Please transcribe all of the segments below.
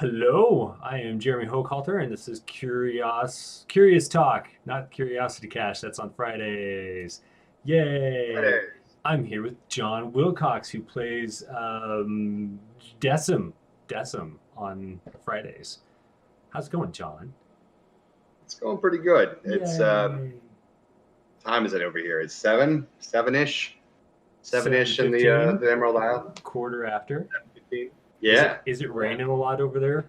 Hello, I am Jeremy Hochhalter, and this is Curious Talk, not Curiosity Cash. That's on Fridays. Yay! Hey, I'm here with John Wilcox, who plays Dhesim, Dhesim on Fridays. How's it going, John? it's going pretty good. It's Yay! time is it over here? It's seven-ish, Seven seven-ish in fifteen, the Emerald Isle. quarter after. 15. Is Yeah, it is it yeah. raining a lot over there?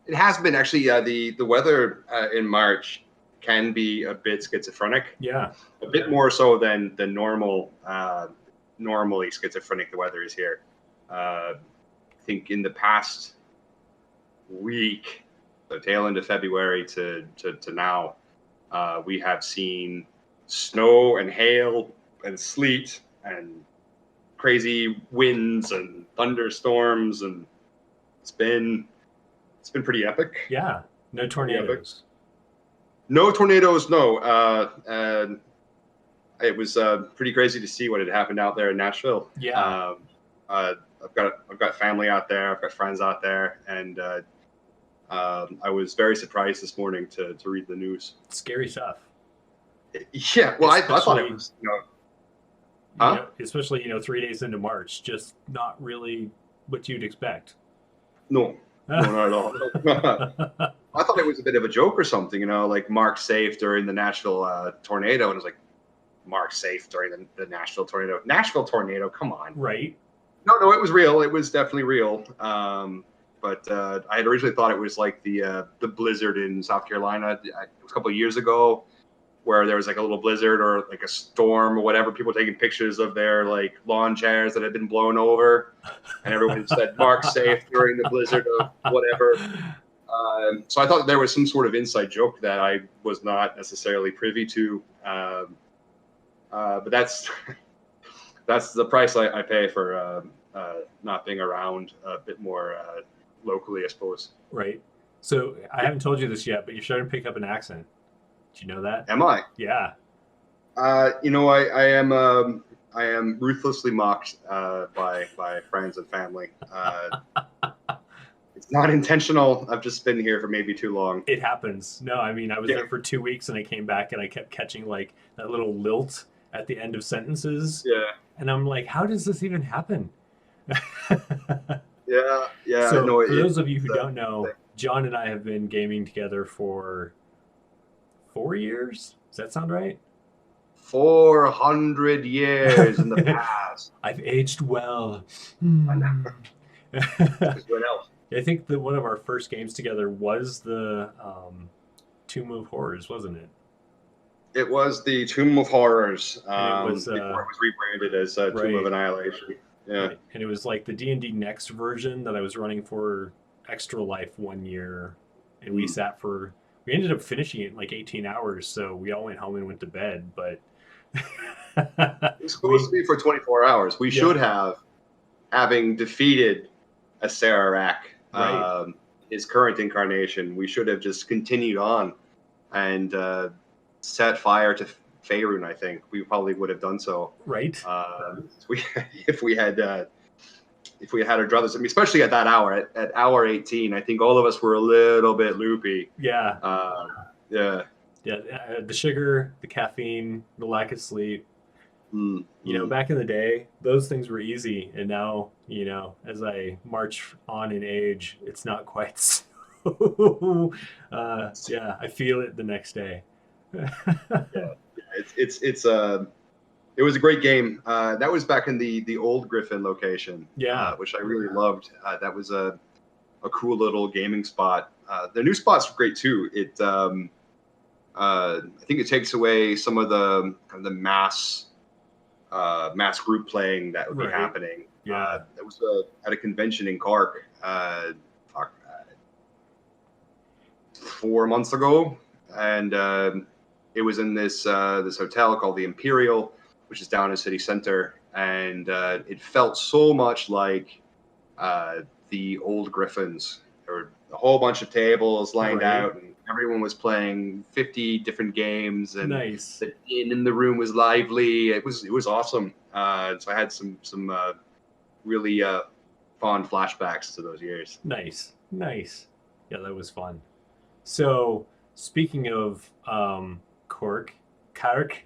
It has been actually. The weather in March can be a bit schizophrenic, Yeah. a bit more so than the normal. Normally schizophrenic the weather is here. I think in the past week, the tail end of February to now, we have seen snow and hail and sleet and crazy winds and thunderstorms, and it's been it's been pretty epic. Yeah. No Pretty epic. tornadoes. No tornadoes, no. And it was pretty crazy to see what had happened out there in Nashville. Yeah. I've got family out there. I've got friends out there, and I was very surprised this morning to read the news. Scary stuff. Yeah, well, I thought it Especially was, huh? especially 3 days into March, just not really what you'd expect. No, no, not at all. I thought it was a bit of a joke or something, like Mark safe during the Nashville tornado, and I was like, Mark safe during the Nashville tornado. Nashville tornado, come on. Right? No, it was real. It was definitely real. But I had originally thought it was like the blizzard in South Carolina. It was a couple of years ago, where there was like a little blizzard or like a storm or whatever. People taking pictures of their like lawn chairs that had been blown over, and everyone said Mark safe during the blizzard of whatever. So I thought there was some sort of inside joke that I was not necessarily privy to. But that's that's the price I pay for not being around a bit more locally, I suppose. Right. So I haven't told you this yet, but you're starting to pick up an accent. Did you know that? Am I? Yeah. I am ruthlessly mocked by friends and family. It's not intentional. I've just been here for maybe too long. It happens. No, I mean, I was Yeah, there for 2 weeks and I came back and I kept catching like that little lilt at the end of sentences. yeah, And I'm like, how does this even happen? yeah, yeah. So, No, for those of you it's who don't know, John and I have been gaming together for 4 years. Does that sound right? 400 years in the past. I've aged well. I know. I What else? think that one of our first games together was the Tomb of Horrors, wasn't it? It was the Tomb of Horrors And it was before it was rebranded as Tomb of right, Annihilation. Yeah. right, and it was like the D&D Next version that I was running for Extra Life one year, and Mm. we ended up finishing it in like 18 hours, so we all went home and went to bed. But It was supposed we, to be for 24 hours. We yeah, should have, having defeated a Sararak, right, his current incarnation, we should have just continued on and set fire to Faerun. I think we probably would have done so. right, We, if we had our druthers. I mean, especially at that hour, at hour 18, I think all of us were a little bit loopy. yeah, Uh, yeah. yeah. The sugar, the caffeine, the lack of sleep. Mm, mm. Back in the day, those things were easy, and now, as I march on in age, it's not quite so. Yeah, I feel it the next day. Yeah, it's it was a great game. That was back in the old Griffin location, Yeah, which I really loved. That was a cool little gaming spot. The new spot's great too. I think it takes away some of the kind of the mass group playing that would be right. happening. Yeah, That was at a convention in Cork 4 months ago, and it was in this hotel called the Imperial, which is down in city center, and it felt so much like the old Griffins. There were a whole bunch of tables lined right. out, and everyone was playing 50 different games, and Nice. the inn in the room was lively. It was awesome. So I had some really fond flashbacks to those years. Nice. Yeah, that was fun. So, speaking of Cork, Hark,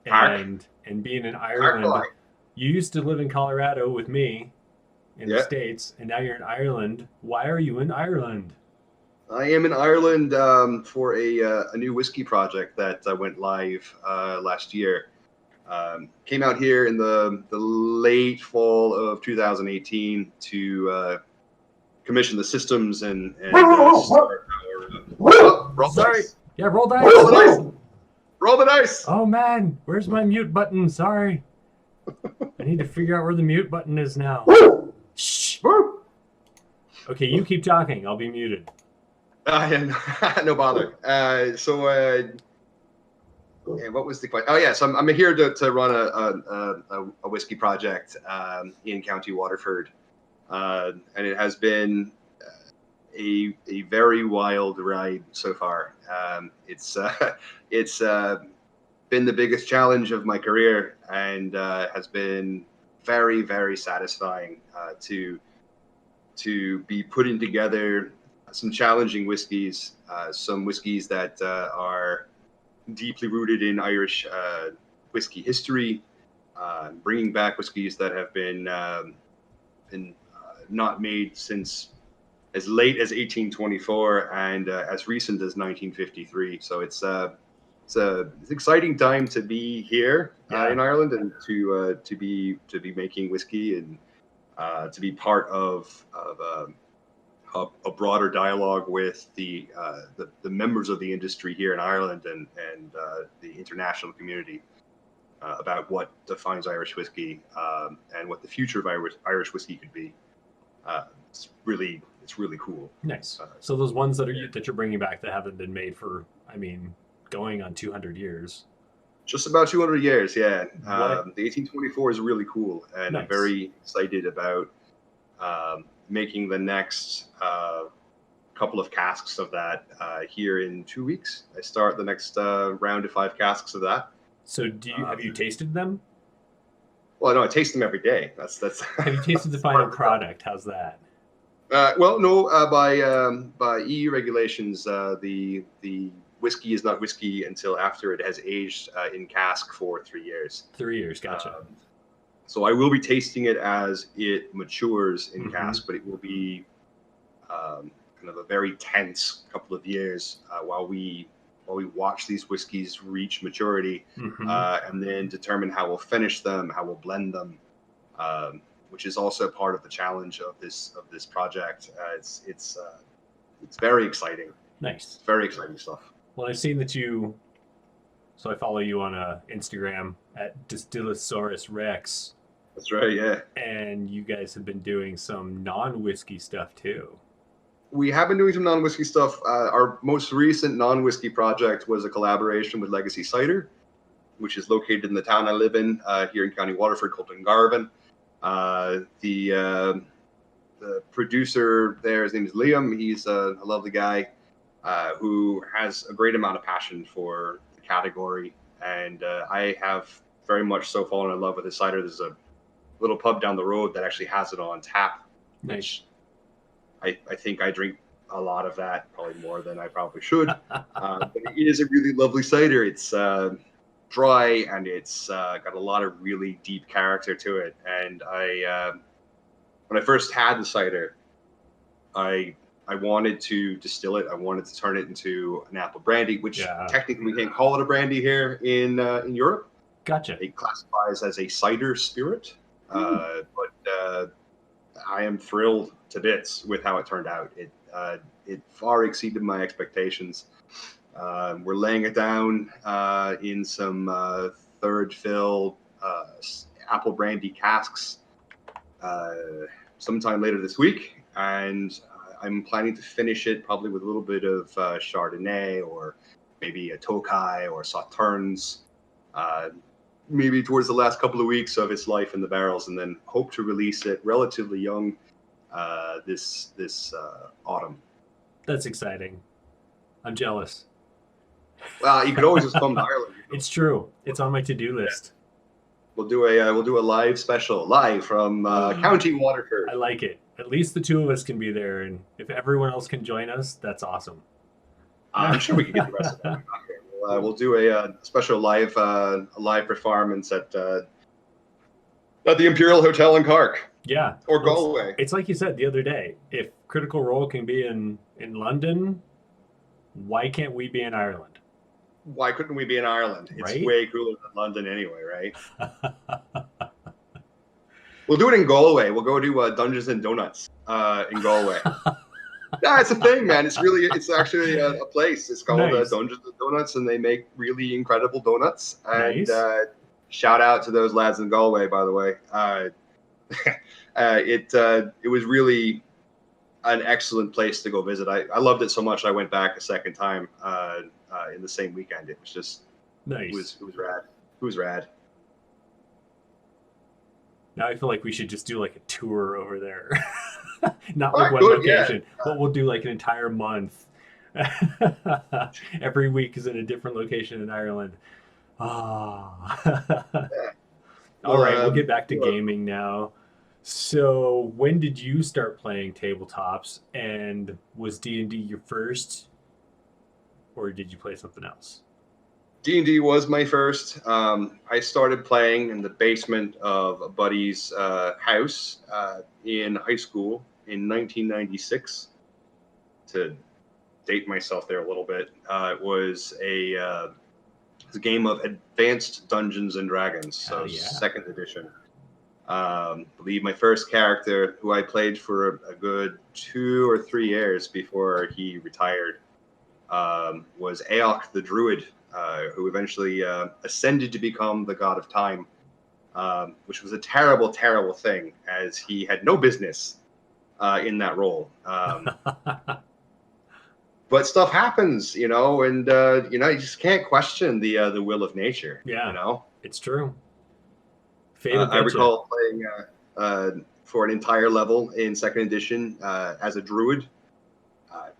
and being in hark boy. Ireland, you used to live in Colorado with me in the Yeah, States, and now you're in Ireland. Why are you in Ireland? I am in Ireland for a new whiskey project that went live last year. Came out here in the late fall of 2018 to commission the systems and start our. Roll the Sorry. dice. Yeah, roll dice. Roll the dice. Roll the dice. Oh man, where's my mute button? Sorry. I need to figure out where the mute button is now. Shh. Okay, you keep talking. I'll be muted. No bother. Yeah, what was the question? Oh, yes, I'm here to run a whiskey project in County Waterford, and it has been a very wild ride so far. It's been the biggest challenge of my career, and has been very, very satisfying to be putting together some challenging whiskeys, some whiskeys that are deeply rooted in Irish whiskey history, bringing back whiskeys that have been not made since as late as 1824 and as recent as 1953. So it's an exciting time to be here in Ireland and to be making whiskey and to be part of a broader dialogue with the members of the industry here in Ireland and the international community about what defines Irish whiskey and what the future of Irish whiskey could be. It's really cool. Nice. So those ones that you're bringing back that haven't been made for, going on 200 years. Just about 200 years, yeah. The 1824 is really cool, and nice. I'm very excited about making the next couple of casks of that here in 2 weeks. I start the next round of 5 casks of that. So have you tasted them? Well, no, I taste them every day. That's. Have you tasted the final product? How's that? Well, no. By EU regulations, the whiskey is not whiskey until after it has aged in cask for 3 years. 3 years, gotcha. So I will be tasting it as it matures in cask, but it will be kind of a very tense couple of years while we watch these whiskeys reach maturity, and then determine how we'll finish them, how we'll blend them, which is also part of the challenge of this project. It's very exciting. Nice. It's very exciting stuff. Well, I've seen that so I follow you on Instagram at Distillasaurus Rex. That's right, yeah. And you guys have been doing some non-whiskey stuff too. We have been doing some non-whiskey stuff. Our most recent non-whiskey project was a collaboration with Legacy Cider, which is located in the town I live in here in County Waterford, called Dungarvan. The producer there, his name is Liam. He's a lovely guy who has a great amount of passion for the category, and I have very much so fallen in love with his cider. There's a little pub down the road that actually has it on tap, which I think I drink a lot of that, probably more than I probably should. But it is a really lovely cider. It's dry and it's got a lot of really deep character to it. And when I first had the cider, I wanted to distill it. I wanted to turn it into an apple brandy, which technically we can't call it a brandy here in Europe. Gotcha. It classifies as a cider spirit, but I am thrilled to bits with how it turned out. It far exceeded my expectations. We're laying it down in some third fill apple brandy casks sometime later this week, and I'm planning to finish it probably with a little bit of Chardonnay or maybe a Tokai or Sauternes, maybe towards the last couple of weeks of its life in the barrels, and then hope to release it relatively young this autumn. That's exciting. I'm jealous. Well, you could always just come to Ireland. It's true. It's on my to-do list. we'll do a live special live from County Waterford. I like it. At least the two of us can be there, and if everyone else can join us, that's awesome. I'm sure we can get the rest of them. We'll do a special live performance at the Imperial Hotel in Cork. Yeah. Or Galway. It's like you said the other day. If Critical Role can be in London, why can't we be in Ireland? Why couldn't we be in Ireland? It's right? Way cooler than London anyway, right? We'll do it in Galway. We'll go to Dungeons and Donuts in Galway. Yeah, it's a thing, man. It's actually a place. It's called nice. Dungeons and Donuts, and they make really incredible donuts. And nice. Shout out to those lads in Galway, by the way. It was really an excellent place to go visit. I loved it so much I went back a second time in the same weekend. It was just nice. It was rad. It was rad. Now I feel like we should just do like a tour over there. Not like one location, but we'll do like an entire month. Every week is in a different location in Ireland. Ah. All right, we'll get back to gaming now. So, when did you start playing tabletops? And was D&D your first, or did you play something else? D&D was my first. I started playing in the basement of a buddy's house in high school in 1996. To date myself there a little bit, it was a game of Advanced Dungeons and Dragons, so second edition. I believe my first character, who I played for a good 2 or 3 years before he retired, was Aok the Druid, who eventually ascended to become the God of Time, which was a terrible, terrible thing, as he had no business in that role. But stuff happens, and you just can't question the will of nature. Yeah, it's true. I recall playing for an entire level in second edition as a druid.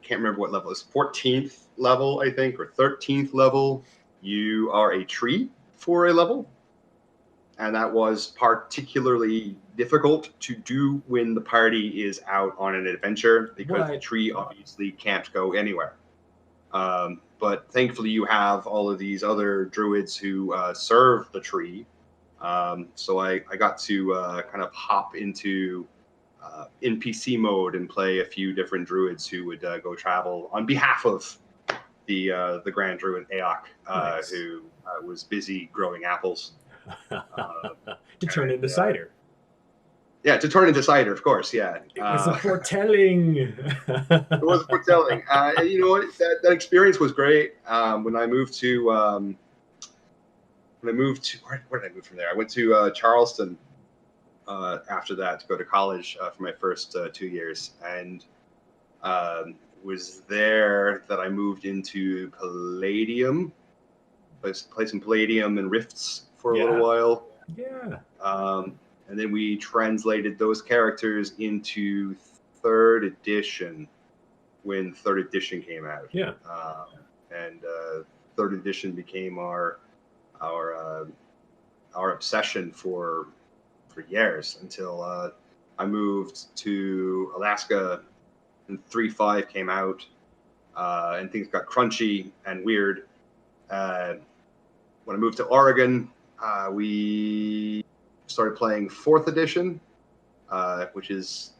Can't remember what level it was. 14th level, I think, or 13th level. You are a tree for a level, and that was particularly difficult to do when the party is out on an adventure, because the tree obviously can't go anywhere. But thankfully, you have all of these other druids who serve the tree. So I got to kind of hop into NPC mode and play a few different druids who would go travel on behalf of the Grand Druid Aok, who was busy growing apples. To turn into cider. Yeah, to turn into cider, of course. Yeah, it was a foretelling. It was a foretelling. You know what? That experience was great. When I moved to where did I move from there? I went to Charleston after that to go to college for my first 2 years, and was there that I moved into Palladium, played some Palladium and Rifts for a little while. Yeah. And then we translated those characters into third edition when third edition came out. Yeah. And third edition became our obsession for years, until I moved to Alaska and 3.5 came out, and things got crunchy and weird. When I moved to Oregon, we started playing 4th edition, which is,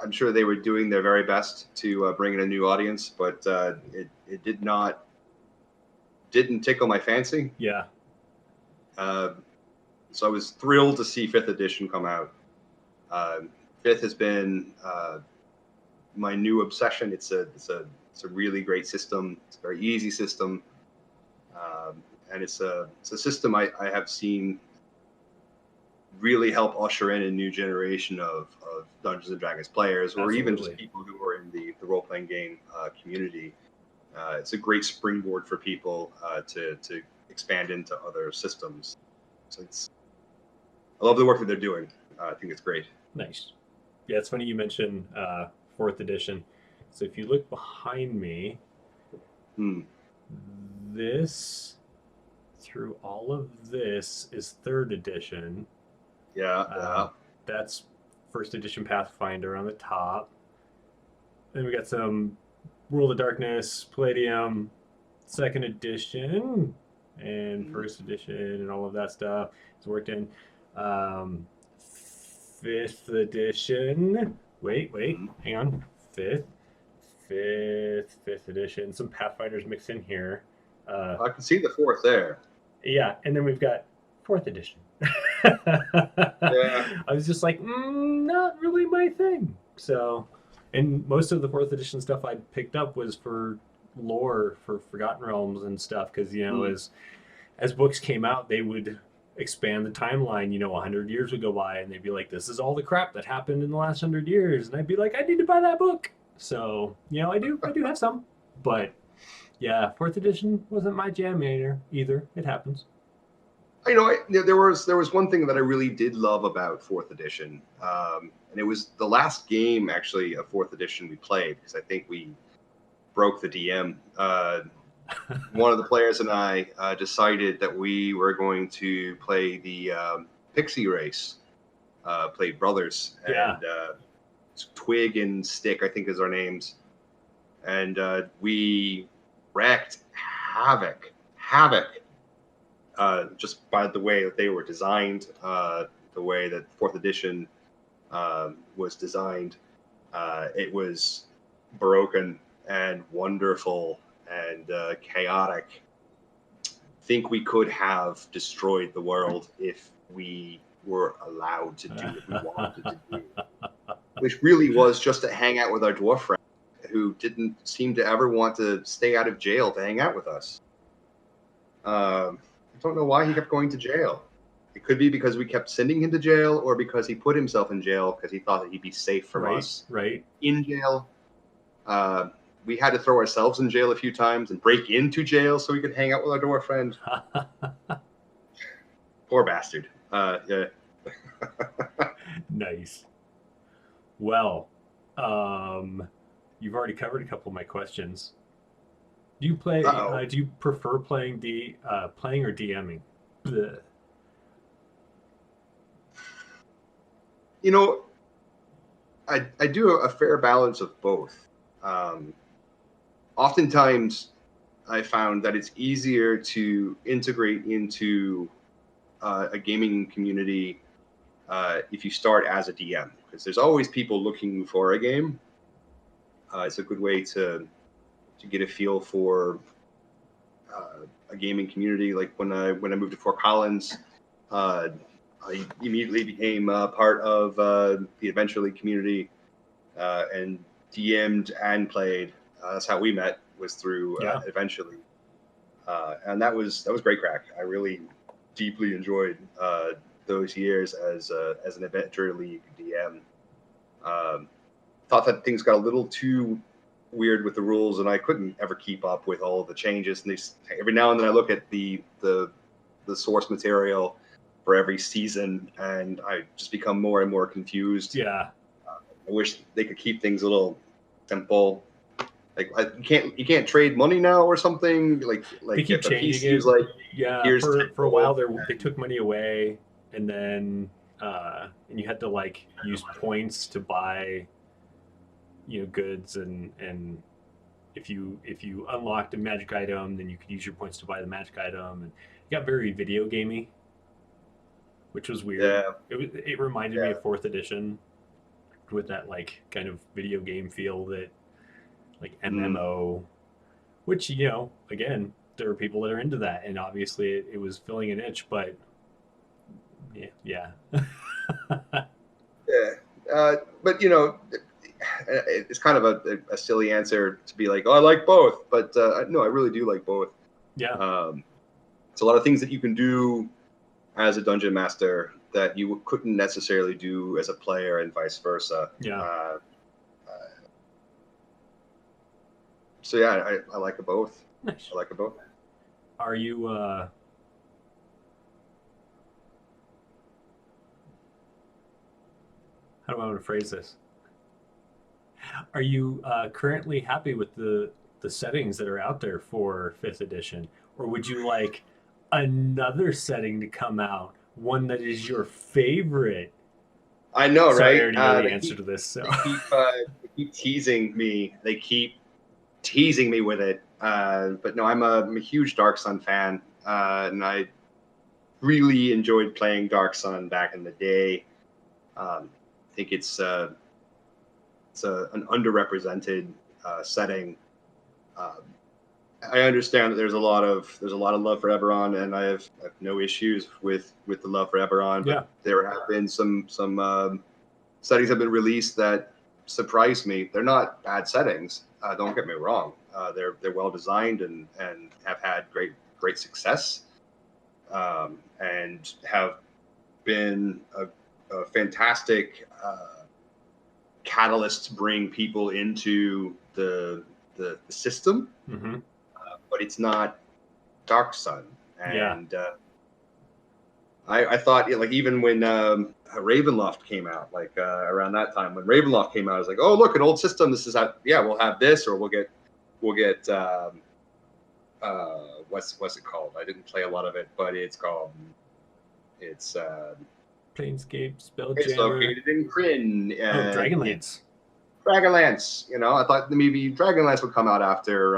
I'm sure they were doing their very best to bring in a new audience, but it didn't tickle my fancy. Yeah. So I was thrilled to see 5th edition come out. 5th has been my new obsession. It's a really great system. It's a very easy system, and it's a system I have seen really help usher in a new generation of Dungeons and Dragons players, or even just people who are in the role-playing game community. It's a great springboard for people to expand into other systems. So I love the work that they're doing. I think it's great. Nice. Yeah, it's funny you mentioned 4th edition. So if you look behind me, this through all of this is third edition. Yeah, Uh, that's first edition Pathfinder on the top. Then we got some World of Darkness, Palladium, second edition, and yeah. first edition, and all of that stuff. It's worked in. Um, fifth edition. Wait, Mhm. hang on. Fifth edition. Some Pathfinders mixed in here. Uh, I can see the fourth there. yeah, and then we've got fourth edition. I Yeah. was just like, not really my thing. So, and most of the fourth edition stuff I picked up was for lore for Forgotten Realms and stuff, because Mm. as books came out, they would expand the timeline. 100 years would go by, and they'd be like, "This is all the crap that happened in the last 100 years," and I'd be like, "I need to buy that book." So, I do have some, but yeah, fourth edition wasn't my jam either. It happens. There was one thing that I really did love about fourth edition, and it was the last game actually of fourth edition we played, because I think we broke the DM. One of the players and I decided that we were going to play the Pixie race, played brothers, Yeah. and Twig and Stick, I think, is our names, and we wrecked havoc, just by the way that they were designed, the way that fourth edition was designed. It was broken and wonderful and chaotic. Think we could have destroyed the world if we were allowed to do what we wanted to do, which really was just to hang out with our dwarf friend, who didn't seem to ever want to stay out of jail to hang out with us. I don't know why he kept going to jail. It could be because we kept sending him to jail, or because he put himself in jail because he thought that he'd be safe from us Right. in jail. We had to throw ourselves in jail a few times and break into jail so we could hang out with our dwarf friend. Poor bastard. Yeah. Nice. Well, you've already covered a couple of my questions. Do you play? Uh-oh. Do you prefer playing or DMing? Bleh. You know, I do a fair balance of both. Oftentimes, I found that it's easier to integrate into a gaming community if you start as a DM, because there's always people looking for a game. It's a good way to get a feel for a gaming community. Like when I moved to Fort Collins, I immediately became part of the Adventure League community, and DM'd and played. That's how we met, was through Yeah. Adventure League, and that was great crack. I really deeply enjoyed those years as an Adventure League DM. Thought that things got a little too weird with the rules, and I couldn't ever keep up with all the changes. And every now and then I look at the source material for every season, and I just become more and more confused. Yeah. I wish they could keep things a little simple. Like you can't trade money now or something. Like They keep if a piece changing it. is like, Yeah. here's For a 10 while, gold, they took money away, and then and you had to like use points to buy goods, and if you unlocked a magic item, then you could use your points to buy the magic item, and it got very video gamey, which was weird. yeah, It reminded me yeah. of fourth edition with that like kind of video game feel, that like Mm. MMO, which again, there are people that are into that, and obviously it was filling an itch, but yeah. Yeah, but it's kind of a silly answer to be like, oh, I like both, but no, I really do like both. Yeah. It's a lot of things that you can do as a dungeon master that you couldn't necessarily do as a player, and vice versa. Yeah. So yeah, I like it both. Nice. I like it both. Are you how do I want to phrase this? Are you currently happy with the settings that are out there for fifth edition, or would you like another setting to come out, one that is your favorite. I know, Sorry, I right? already know the answer to this. So They keep teasing me. They keep teasing me with it. But no, I'm a huge Dark Sun fan, and I really enjoyed playing Dark Sun back in the day. I think it's an underrepresented setting. Um, I understand that there's a lot of love for Eberron, and I have no issues with the love for Eberron. But yeah, there have been some settings have been released that surprised me. They're not bad settings. Don't get me wrong. They're well designed and have had great success, and have been a fantastic catalyst to bring people into the system. mm-hmm. But it's not Dark Sun. Yeah. And I thought, like, even when Ravenloft came out, like around that time, when Ravenloft came out, I was like, oh, look, an old system. This is how, yeah, we'll have this, or we'll get what's it called? I didn't play a lot of it, but it's Planescape, it's Spelljammer. located in Kryn. Dragonlance. Dragonlance. You know, I thought maybe Dragonlance would come out after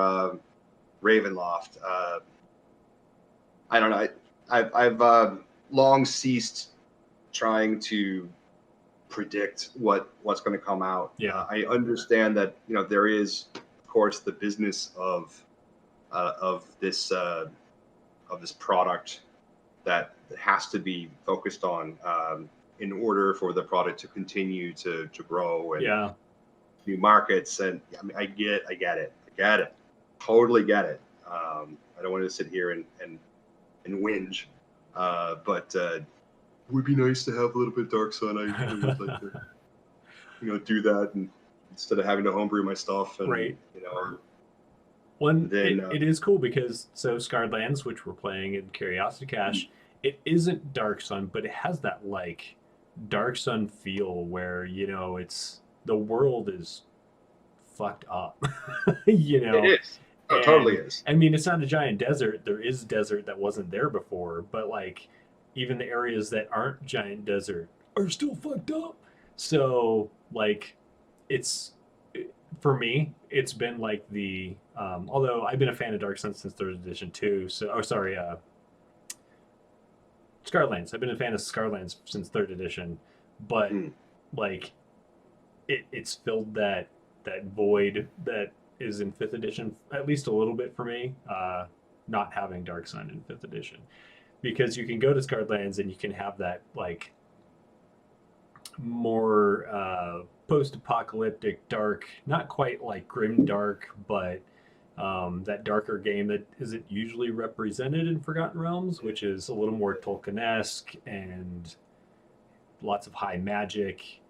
Ravenloft. I don't know. I've long ceased trying to predict what's going to come out. Yeah. I understand that, you know, there is, of course, the business of this product that has to be focused on in order for the product to continue to grow and new markets. And I mean, I get it, totally get it. I don't want to sit here and whinge, but it would be nice to have a little bit Dark Sun. I would like to, you know, do that, and instead of having to homebrew my stuff. And, right. You know, it is cool because Scarred Lands, which we're playing in Curiosity Cache, it isn't Dark Sun, but it has that like Dark Sun feel where, you know, it's the world is fucked up. You know, it is. Oh, it totally is. I mean, it's not a giant desert. There is desert that wasn't there before, but like even the areas that aren't giant desert are still fucked up. So like it's for me, it's been like the although I've been a fan of Dark Sun since third edition too. So Scarlands. I've been a fan of Scarlands since third edition, but like it's filled that void that is in fifth edition, at least a little bit for me, not having Dark Sun in fifth edition. Because you can go to Scarred Lands and you can have that like more post-apocalyptic dark, not quite like grim dark, but that darker game that isn't usually represented in Forgotten Realms, which is a little more Tolkien-esque and lots of high magic.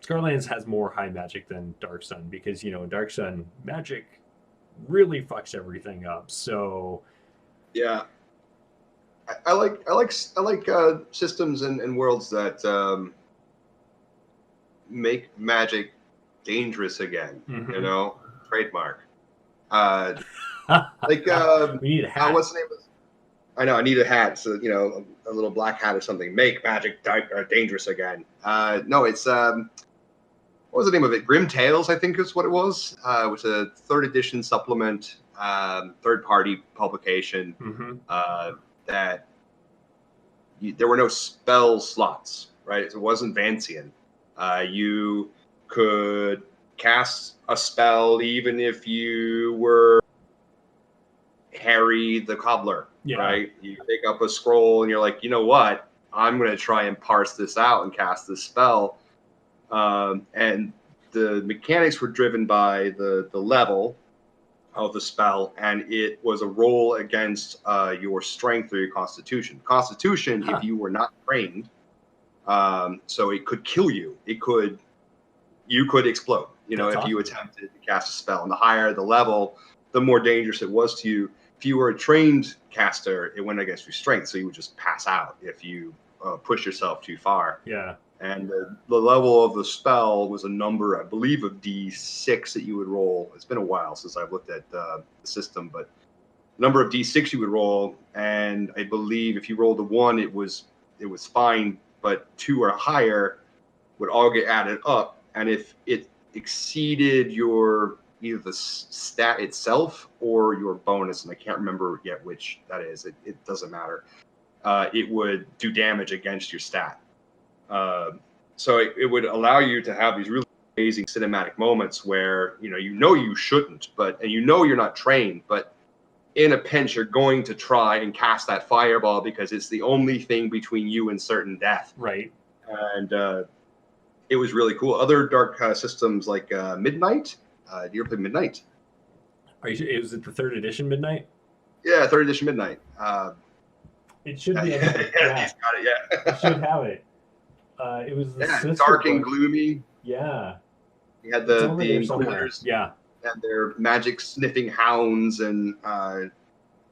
Scarlands has more high magic than Dark Sun because, you know, Dark Sun magic really fucks everything up. So yeah, I like systems and worlds that make magic dangerous again. mm-hmm. You know, trademark. Like we need a hat. What's the name of? I know I need a hat, so you know, a little black hat or something. Make magic dangerous again. No, it's what was the name of it? Grim Tales, I think is what it was. It was a third edition supplement, third party publication. Mm-hmm. That there were no spell slots, right? It wasn't Vancian. You could cast a spell even if you were Harry the Cobbler, right? You pick up a scroll and you're like, you know what? I'm going to try and parse this out and cast this spell. And the mechanics were driven by the level of the spell, and it was a roll against your strength or your constitution. Constitution, if you were not trained, so it could kill you. You could explode. You know, if you attempted to cast a spell, and the higher the level, the more dangerous it was to you. If you were a trained caster, it went against your strength, so you would just pass out if you push yourself too far. Yeah. And the level of the spell was a number, I believe, of D6 that you would roll. It's been a while since I've looked at the system, but number of d6 you would roll, and I believe if you rolled a 1, it was fine, but 2 or higher would all get added up, and if it exceeded your either the stat itself or your bonus, and I can't remember yet which that is. It doesn't matter. It would do damage against your stat. So it would allow you to have these really amazing cinematic moments where you shouldn't, and you're not trained, but in a pinch you're going to try and cast that fireball because it's the only thing between you and certain death. Right. And it was really cool. Other dark systems like Midnight. Do you ever play Midnight? Is it the 3rd edition Midnight? Yeah, 3rd edition Midnight. It should be. Yeah, he's got it. Yeah, it should have it. It was the dark and gloomy. Yeah, you had the Inquisitors. Yeah, and their magic sniffing hounds, and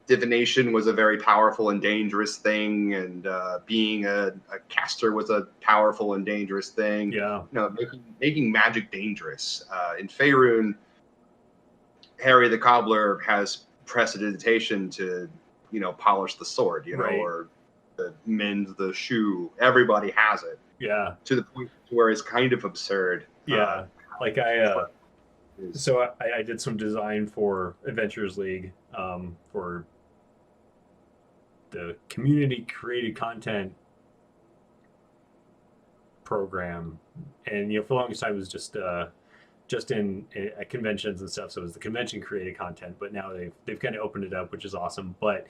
divination was a very powerful and dangerous thing, and being a caster was a powerful and dangerous thing. Yeah, making magic dangerous. In Faerun, Harry the Cobbler has prestidigitation to polish the sword, right. or to mend the shoe. Everybody has it. Yeah, to the point where it's kind of absurd. Yeah, so I did some design for Adventures League for the community created content program, and for the longest time it was just in at conventions and stuff. So it was the convention created content, but now they've kind of opened it up, which is awesome. But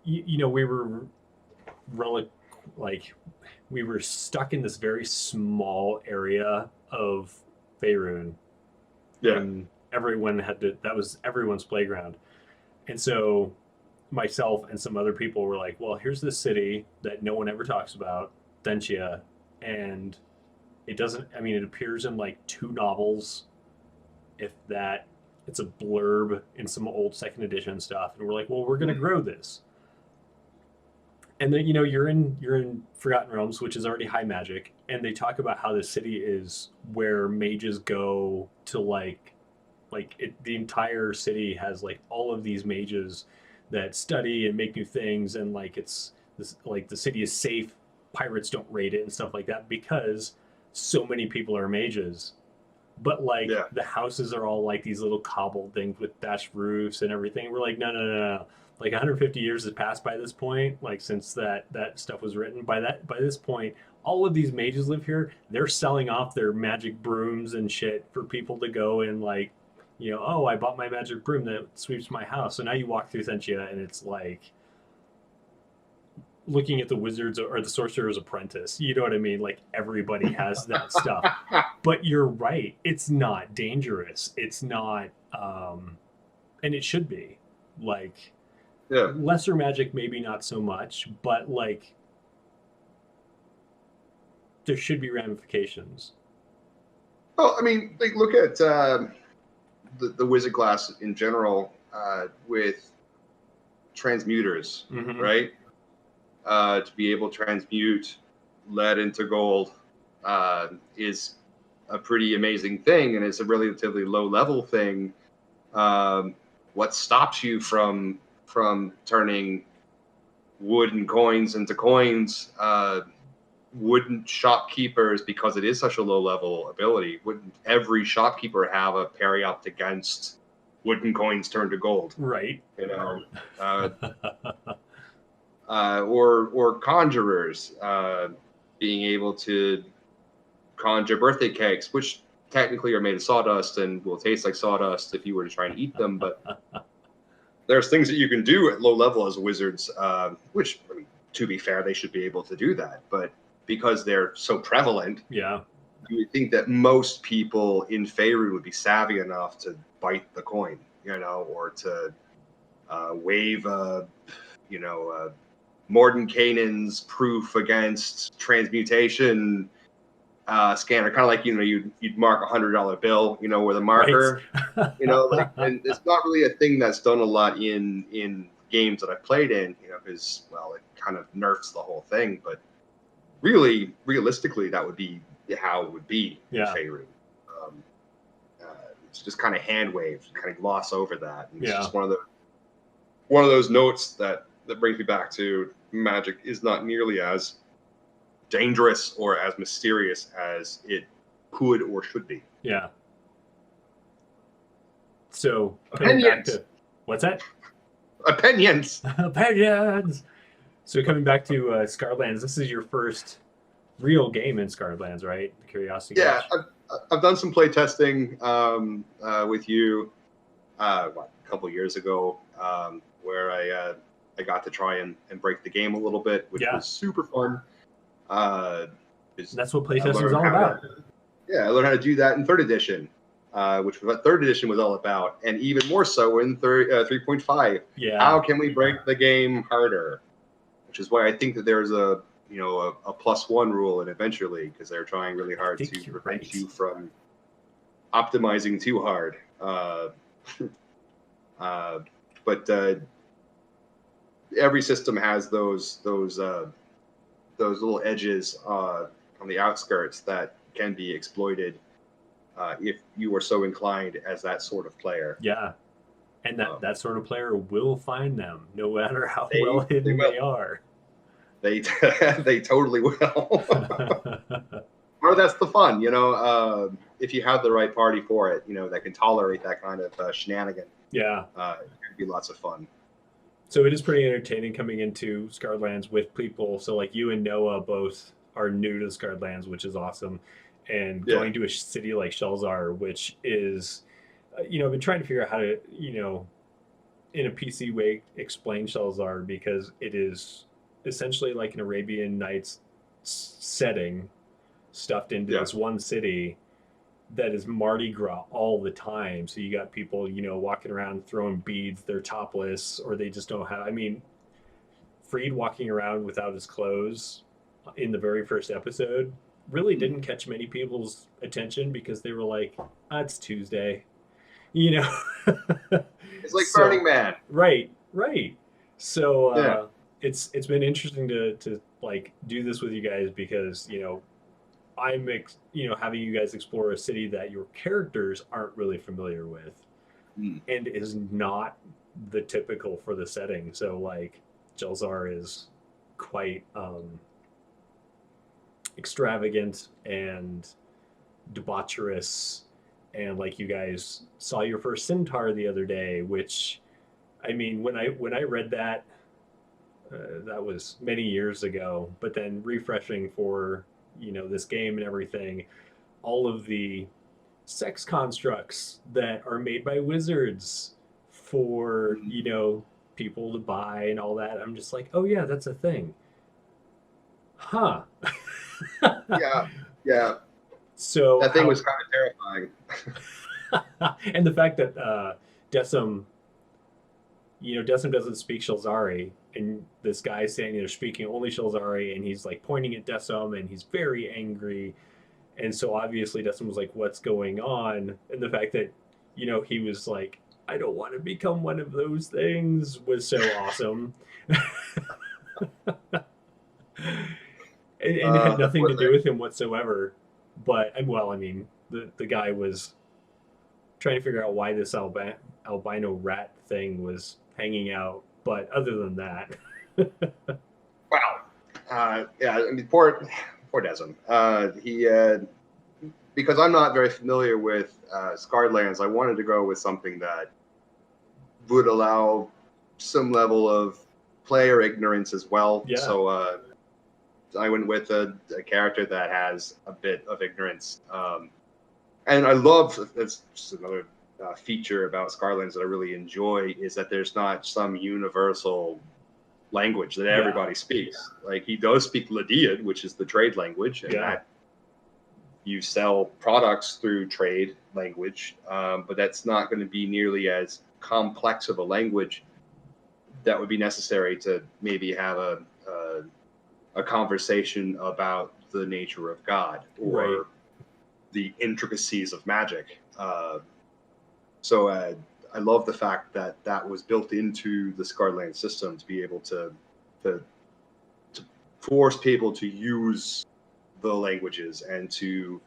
we were we were stuck in this very small area of Faerun. Yeah. And everyone that was everyone's playground. And so myself and some other people were like, well, here's this city that no one ever talks about, Dentia, and it appears in like 2 novels, if that. It's a blurb in some old 2nd edition stuff, and we're like, well, we're going to grow this. And then you're in Forgotten Realms, which is already high magic, and they talk about how the city is where mages go to the entire city has like all of these mages that study and make new things, and it's this, the city is safe, pirates don't raid it and stuff like that because so many people are mages. But the houses are all like these little cobbled things with thatched roofs and everything. We're like, no. 150 years has passed by this point, since that stuff was written. By this point, all of these mages live here. They're selling off their magic brooms and shit for people to go and oh, I bought my magic broom that sweeps my house. So now you walk through Thentia and it's like looking at the wizards or the sorcerer's apprentice. You know what I mean? Everybody has that stuff. But you're right. It's not dangerous. It's not, and it should be. Lesser magic, maybe not so much, but there should be ramifications. Well, I mean, look at the wizard class in general with transmuters, mm-hmm. right? To be able to transmute lead into gold is a pretty amazing thing, and it's a relatively low level thing. What stops you from turning wooden coins into coins? Wouldn't shopkeepers, because it is such a low level ability, wouldn't every shopkeeper have a parry up against wooden coins turned to gold? Right. Or conjurers being able to conjure birthday cakes, which technically are made of sawdust and will taste like sawdust if you were to try and eat them, but there's things that you can do at low level as wizards, which, to be fair, they should be able to do that. But because they're so prevalent, you would think that most people in Faerun would be savvy enough to bite the coin, or to wave Mordenkainen's proof against transmutation scanner, kind of like you'd mark $100 bill, with a marker, right. And it's not really a thing that's done a lot in games that I've played in, because it kind of nerfs the whole thing. But really, realistically, that would be how it would be in Faerun. It's just kind of hand waved, kind of gloss over that. And it's just one of one of those notes that brings me back to Magic is not nearly as dangerous or as mysterious as it could or should be. Yeah. So coming back to what's that? Opinions. Opinions. So coming back to Scarlands, this is your first real game in Scarlands, right? The Curiosity. Yeah, I've done some play testing with you a couple years ago, where I got to try and break the game a little bit, which was super fun. That's what playtesting is all about. I learned how to do that in 3rd edition, which was what 3rd edition was all about, and even more so in 3.5. Yeah. How can we break the game harder? Which is why I think that there's a +1 rule in Adventure League, because they're trying really hard to prevent you from optimizing too hard. But every system has those little edges on the outskirts that can be exploited if you are so inclined as that sort of player. Yeah, and that sort of player will find them, no matter how well hidden they are. They totally will. Or that's the fun, if you have the right party for it, that can tolerate that kind of shenanigan. Yeah, it could be lots of fun. So it is pretty entertaining coming into Scarlands with people. So like you and Noah both are new to Scarlands, which is awesome. And going to a city like Shelzar, which is, I've been trying to figure out how to, in a PC way, explain Shelzar, because it is essentially like an Arabian Nights setting stuffed into this one city that is Mardi Gras all the time. So you got people, walking around throwing beads, they're topless, or they just don't have, Freed walking around without his clothes in the very first episode really didn't catch many people's attention, because they were like, it's Tuesday. It's like Burning Man. Right. So it's been interesting to like do this with you guys, because I'm having you guys explore a city that your characters aren't really familiar with, and is not the typical for the setting. So like Jelzar is quite extravagant and debaucherous, and like you guys saw your first centaur the other day, which when I read that, that was many years ago, but then refreshing for this game and everything, all of the sex constructs that are made by wizards for people to buy and all that, I'm just like, oh yeah, that's a thing, huh? yeah So that thing was kind of terrifying. And the fact that Dhesim doesn't speak Shelzari, and this guy saying they're speaking only Shelzari, and he's like pointing at Dhesim, and he's very angry, and so obviously Dhesim was like, what's going on? And the fact that he was like, I don't want to become one of those things, was so awesome. And it had nothing to do with him whatsoever, but the guy was trying to figure out why this albino rat thing was hanging out. But other than that, wow, poor Dhesim. He because I'm not very familiar with Scarlands, I wanted to go with something that would allow some level of player ignorance as well. Yeah. So I went with a character that has a bit of ignorance, and I love, that's just another feature about Scarlands that I really enjoy, is that there's not some universal language that everybody speaks. Like, he does speak Lydian, which is the trade language, and that you sell products through trade language, but that's not going to be nearly as complex of a language that would be necessary to maybe have a conversation about the nature of God or the intricacies of magic. So I love the fact that that was built into the Scarland system to be able to force people to use the languages and to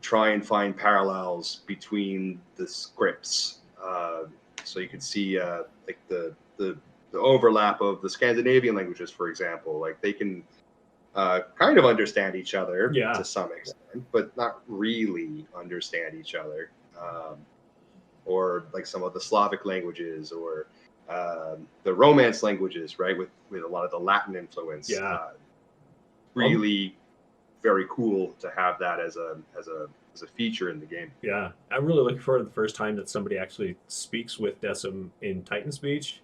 try and find parallels between the scripts. So you can see like the overlap of the Scandinavian languages, for example. Like they can kind of understand each other to some extent, but not really understand each other. Or like some of the Slavic languages, or the Romance languages, right? With a lot of the Latin influence. Really very cool to have that as a feature in the game. Yeah, I'm really looking forward to the first time that somebody actually speaks with Dhesim in Titan speech,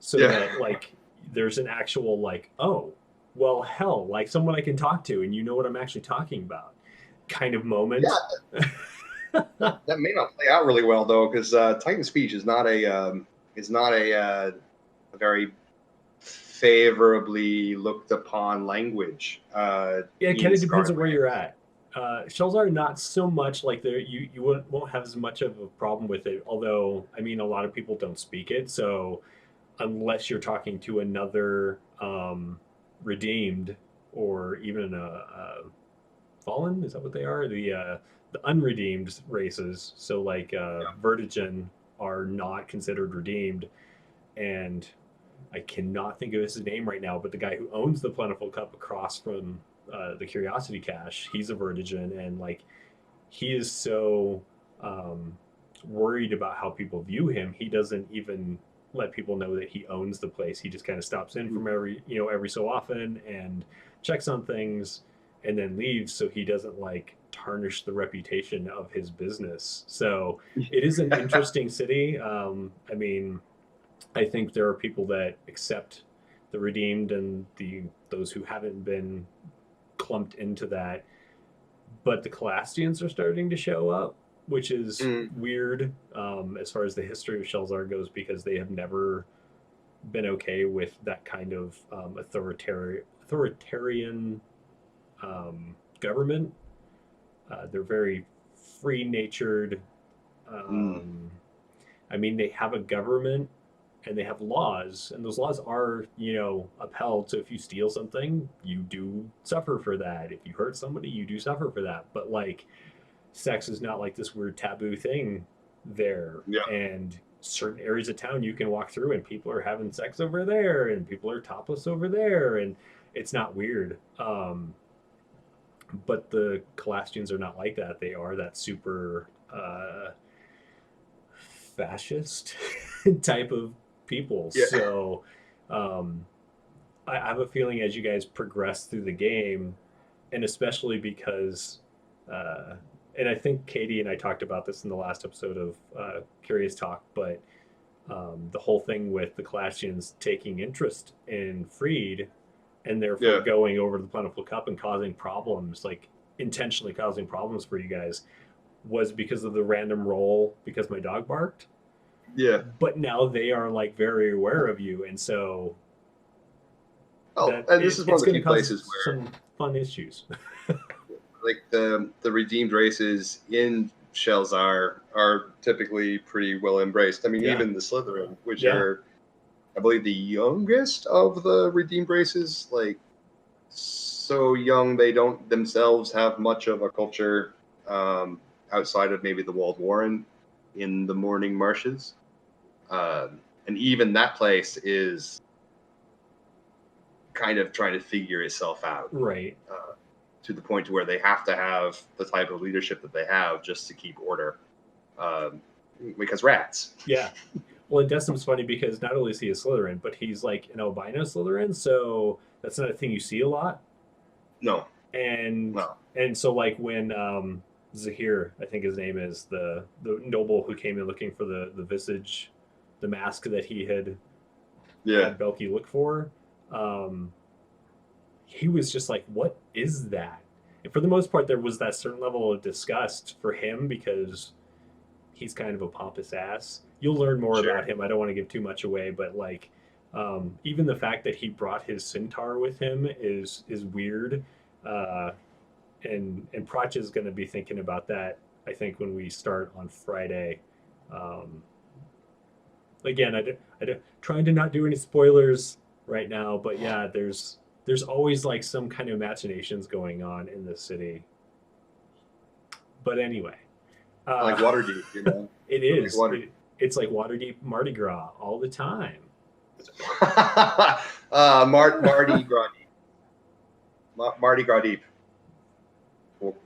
so that like there's an actual like, oh, well, hell, like someone I can talk to and you know what I'm actually talking about, kind of moment. Yeah, that may not play out really well though, because Titan speech is not a very favorably looked upon language. Yeah, it kind of depends on where you're at. Shells are not so much like there. You won't have as much of a problem with it. Although, I mean, a lot of people don't speak it. So unless you're talking to another redeemed or even a fallen, is that what they are? The unredeemed races. So like Vertigen are not considered redeemed, and I cannot think of his name right now, but the guy who owns the Plentiful Cup across from the Curiosity Cache, he's a Vertigen, and like he is so worried about how people view him, he doesn't even let people know that he owns the place. He just kind of stops in from every so often and checks on things and then leaves, so he doesn't like tarnish the reputation of his business. So it is an interesting city. I mean, I think there are people that accept the redeemed and those who haven't been clumped into that, but the Calastians are starting to show up, which is weird as far as the history of Shelzar goes, because they have never been okay with that kind of authoritarian government. They're very free-natured. I mean, they have a government and they have laws, and those laws are, upheld. So if you steal something, you do suffer for that. If you hurt somebody, you do suffer for that. But like, sex is not like this weird taboo thing there. Yeah. And certain areas of town you can walk through and people are having sex over there and people are topless over there, and it's not weird. But the Calastians are not like that. They are that super fascist type of people. Yeah. So I have a feeling as you guys progress through the game, and especially because and I think Katie and I talked about this in the last episode of Curious Talk, but the whole thing with the Calastians taking interest in Freed and therefore going over to the Plentiful Cup and causing problems, like intentionally causing problems for you guys, was because of the random roll because my dog barked. Yeah. But now they are like very aware of you, and so and this is one of the few places where some fun issues. Like the redeemed races in Shelzar are typically pretty well embraced. I mean, even the Slitherin, which are, I believe, the youngest of the redeemed races, like so young they don't themselves have much of a culture outside of maybe the Walled Warren in the Morning Marshes. And even that place is kind of trying to figure itself out. Right. To the point to where they have to have the type of leadership that they have just to keep order. Because rats. Yeah. Well, and Dhesim's funny because not only is he a Slytherin, but he's like an albino Slytherin, so that's not a thing you see a lot. No. And so like when Zahir, I think his name is, the noble who came in looking for the visage, the mask that he had Belky look for, he was just like, what is that? And for the most part, there was that certain level of disgust for him because he's kind of a pompous ass. You'll learn more about him. I don't want to give too much away, but like, even the fact that he brought his centaur with him is weird. And Prach is going to be thinking about that, I think, when we start on Friday. Again, I don't trying to not do any spoilers right now, but yeah, there's always like some kind of machinations going on in the city. But anyway, like Waterdeep, it is. It's like Waterdeep Mardi Gras all the time. Marty Gras Deep. Marty Gras Deep. We'll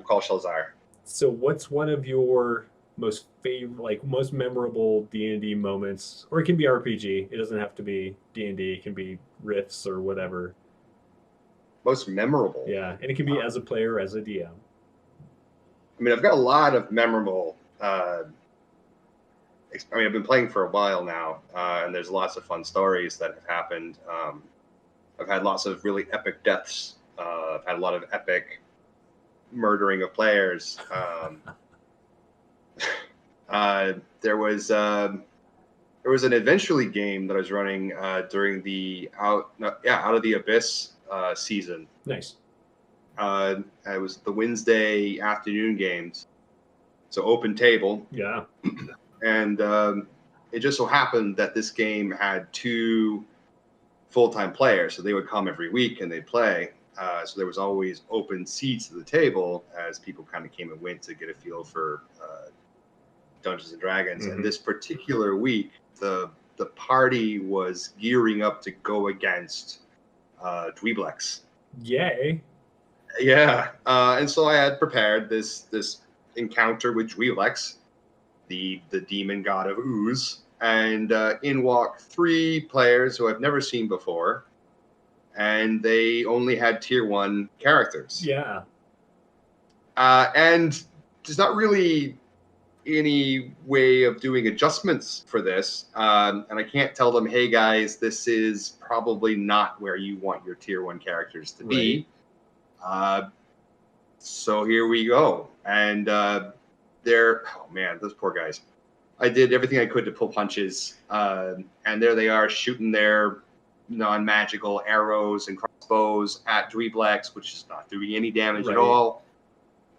call Shalzar. So, what's one of your most favorite, like most memorable D&D moments, or it can be RPG. It doesn't have to be D&D. It can be riffs or whatever. Most memorable. Yeah, and it can be as a player or as a DM. I mean, I've got a lot of memorable. I've been playing for a while now, and there's lots of fun stories that have happened. I've had lots of really epic deaths. I've had a lot of epic murdering of players. There was an Eventually game that I was running during the Out of the Abyss season. Nice. It was the Wednesday afternoon games, so open table. Yeah. And it just so happened that this game had 2 full-time players, so they would come every week and they'd play. So there was always open seats at the table as people kind of came and went to get a feel for Dungeons and Dragons. Mm-hmm. And this particular week, the party was gearing up to go against Dweeblex. Yay! Yeah, and so I had prepared this encounter with Dweeblex, the demon god of ooze, and in walk 3 players who I've never seen before, and they only had tier 1 characters. Yeah. And there's not really any way of doing adjustments for this, and I can't tell them, hey guys, this is probably not where you want your tier 1 characters to be. So here we go, and oh man, those poor guys. I did everything I could to pull punches, and there they are shooting their non-magical arrows and crossbows at Dweeblex, which is not doing any damage at all.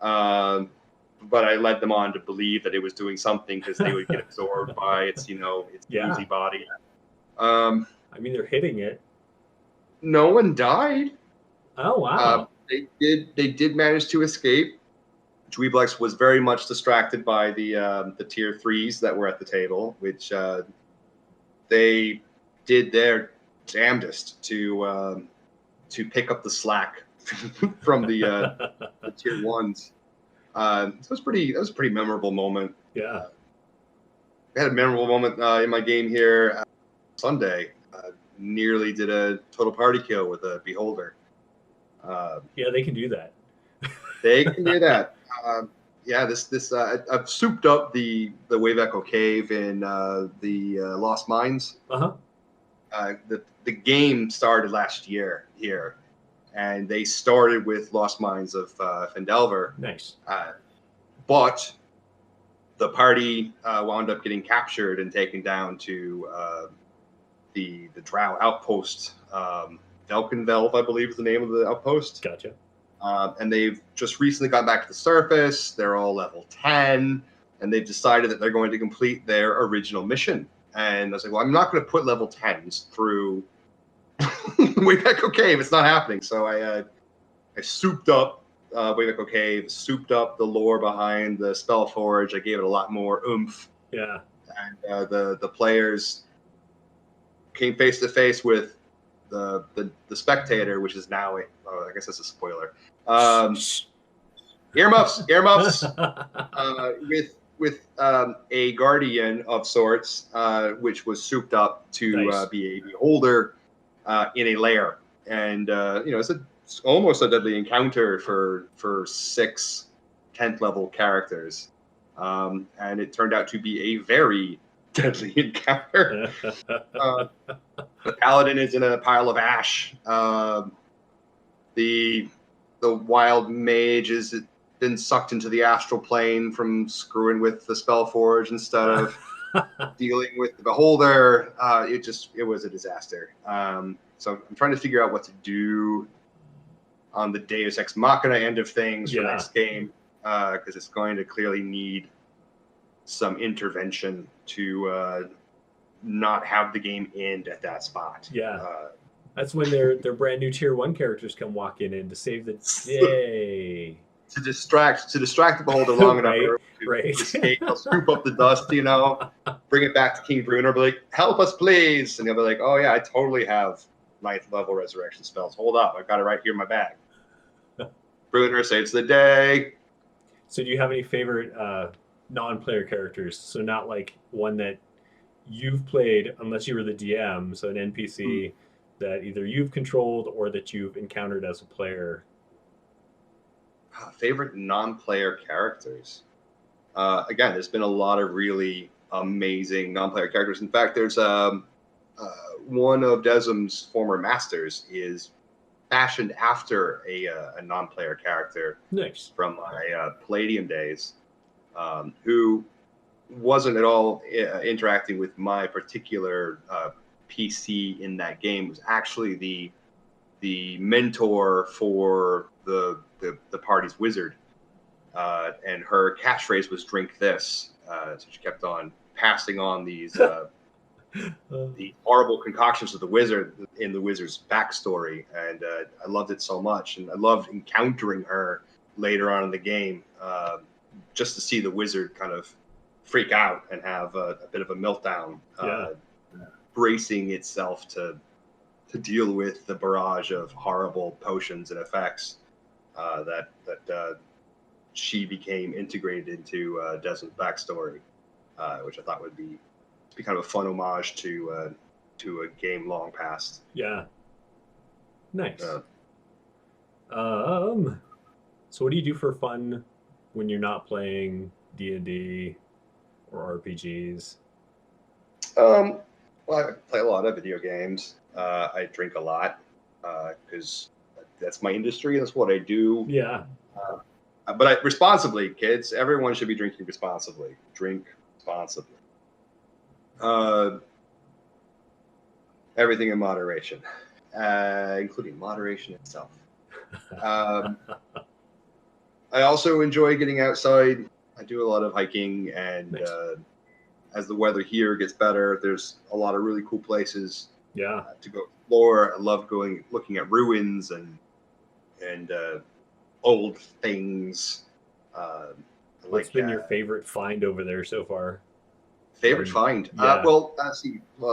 But I led them on to believe that it was doing something because they would get absorbed by its oozy body. I mean, they're hitting it. No one died. Oh wow! They did manage to escape. Dweeblex was very much distracted by the tier 3s that were at the table, which they did their damnedest to pick up the slack from the tier 1s. That was a pretty memorable moment. Yeah. I had a memorable moment in my game here Sunday. Nearly did a total party kill with a beholder. Yeah, they can do that. They can do that. I've souped up the Wave Echo Cave in the Lost Mines. The game started last year here, and they started with Lost Mines of Fendelver. Nice. But the party wound up getting captured and taken down to the Drow outpost. Velkenvelv, I believe, is the name of the outpost. Gotcha. And they've just recently got back to the surface. They're all level 10, and they've decided that they're going to complete their original mission. And I was like, well, I'm not going to put level 10s through Wave Echo Cave. It's not happening. So I souped up Wave Echo Cave, souped up the lore behind the Spellforge. I gave it a lot more oomph. Yeah. And the players came face to face with the spectator, which is now I guess that's a spoiler. Earmuffs, with a guardian of sorts, which was souped up to be a beholder in a lair, and it's almost a deadly encounter for 6 10th level characters, and it turned out to be a very deadly encounter. The paladin is in a pile of ash. The wild mage has been sucked into the astral plane from screwing with the Spellforge instead of dealing with the beholder. It was a disaster. So I'm trying to figure out what to do on the Deus Ex Machina end of things for next game, because it's going to clearly need some intervention to not have the game end at that spot. Yeah. That's when their brand new tier 1 characters come walking in to save the day. to distract the beholder long enough Right. to escape. He'll scoop up the dust, bring it back to King Bruner, be like, "Help us, please!" And he'll be like, "Oh yeah, I totally have 9th level resurrection spells. Hold up, I've got it right here in my bag." Bruner saves the day. So do you have any favorite non-player characters? So not like one that you've played, unless you were the DM, so an NPC that either you've controlled or that you've encountered as a player. Favorite non-player characters. Again, there's been a lot of really amazing non-player characters. In fact, there's one of Dhesim's former masters is fashioned after a non-player character. Nice. From my Palladium days, who wasn't at all interacting with my particular PC in that game. It was actually the mentor for the party's wizard, and her catchphrase was "Drink this." So she kept on passing on these the horrible concoctions of the wizard in the wizard's backstory, and I loved it so much, and I loved encountering her later on in the game, just to see the wizard kind of freak out and have a bit of a meltdown, bracing itself to deal with the barrage of horrible potions and effects that she became integrated into Dhesim's backstory, which I thought would be kind of a fun homage to a game long past. Yeah. Nice. So what do you do for fun when you're not playing D&D or RPGs? Well, I play a lot of video games. I drink a lot because that's my industry. That's what I do. Yeah. But responsibly, kids. Everyone should be drinking responsibly. Drink responsibly. Everything in moderation, including moderation itself. I also enjoy getting outside. I do a lot of hiking, and Nice. As the weather here gets better, there's a lot of really cool places to go explore. I love looking at ruins and old things. What's been your favorite find over there so far? Favorite find? Yeah.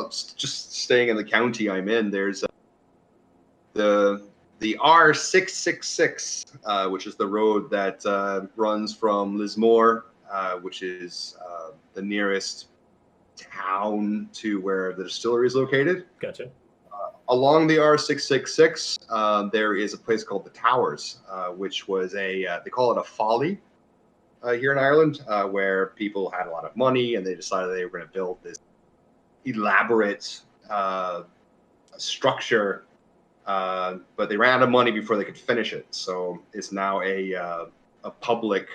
Just staying in the county I'm in, there's the R666, which is the road that runs from Lismore, which is the nearest town to where the distillery is located. Gotcha. Along the R666, there is a place called the Towers, which was they call it a folly here in Ireland, where people had a lot of money and they decided they were going to build this elaborate structure, but they ran out of money before they could finish it. So it's now a public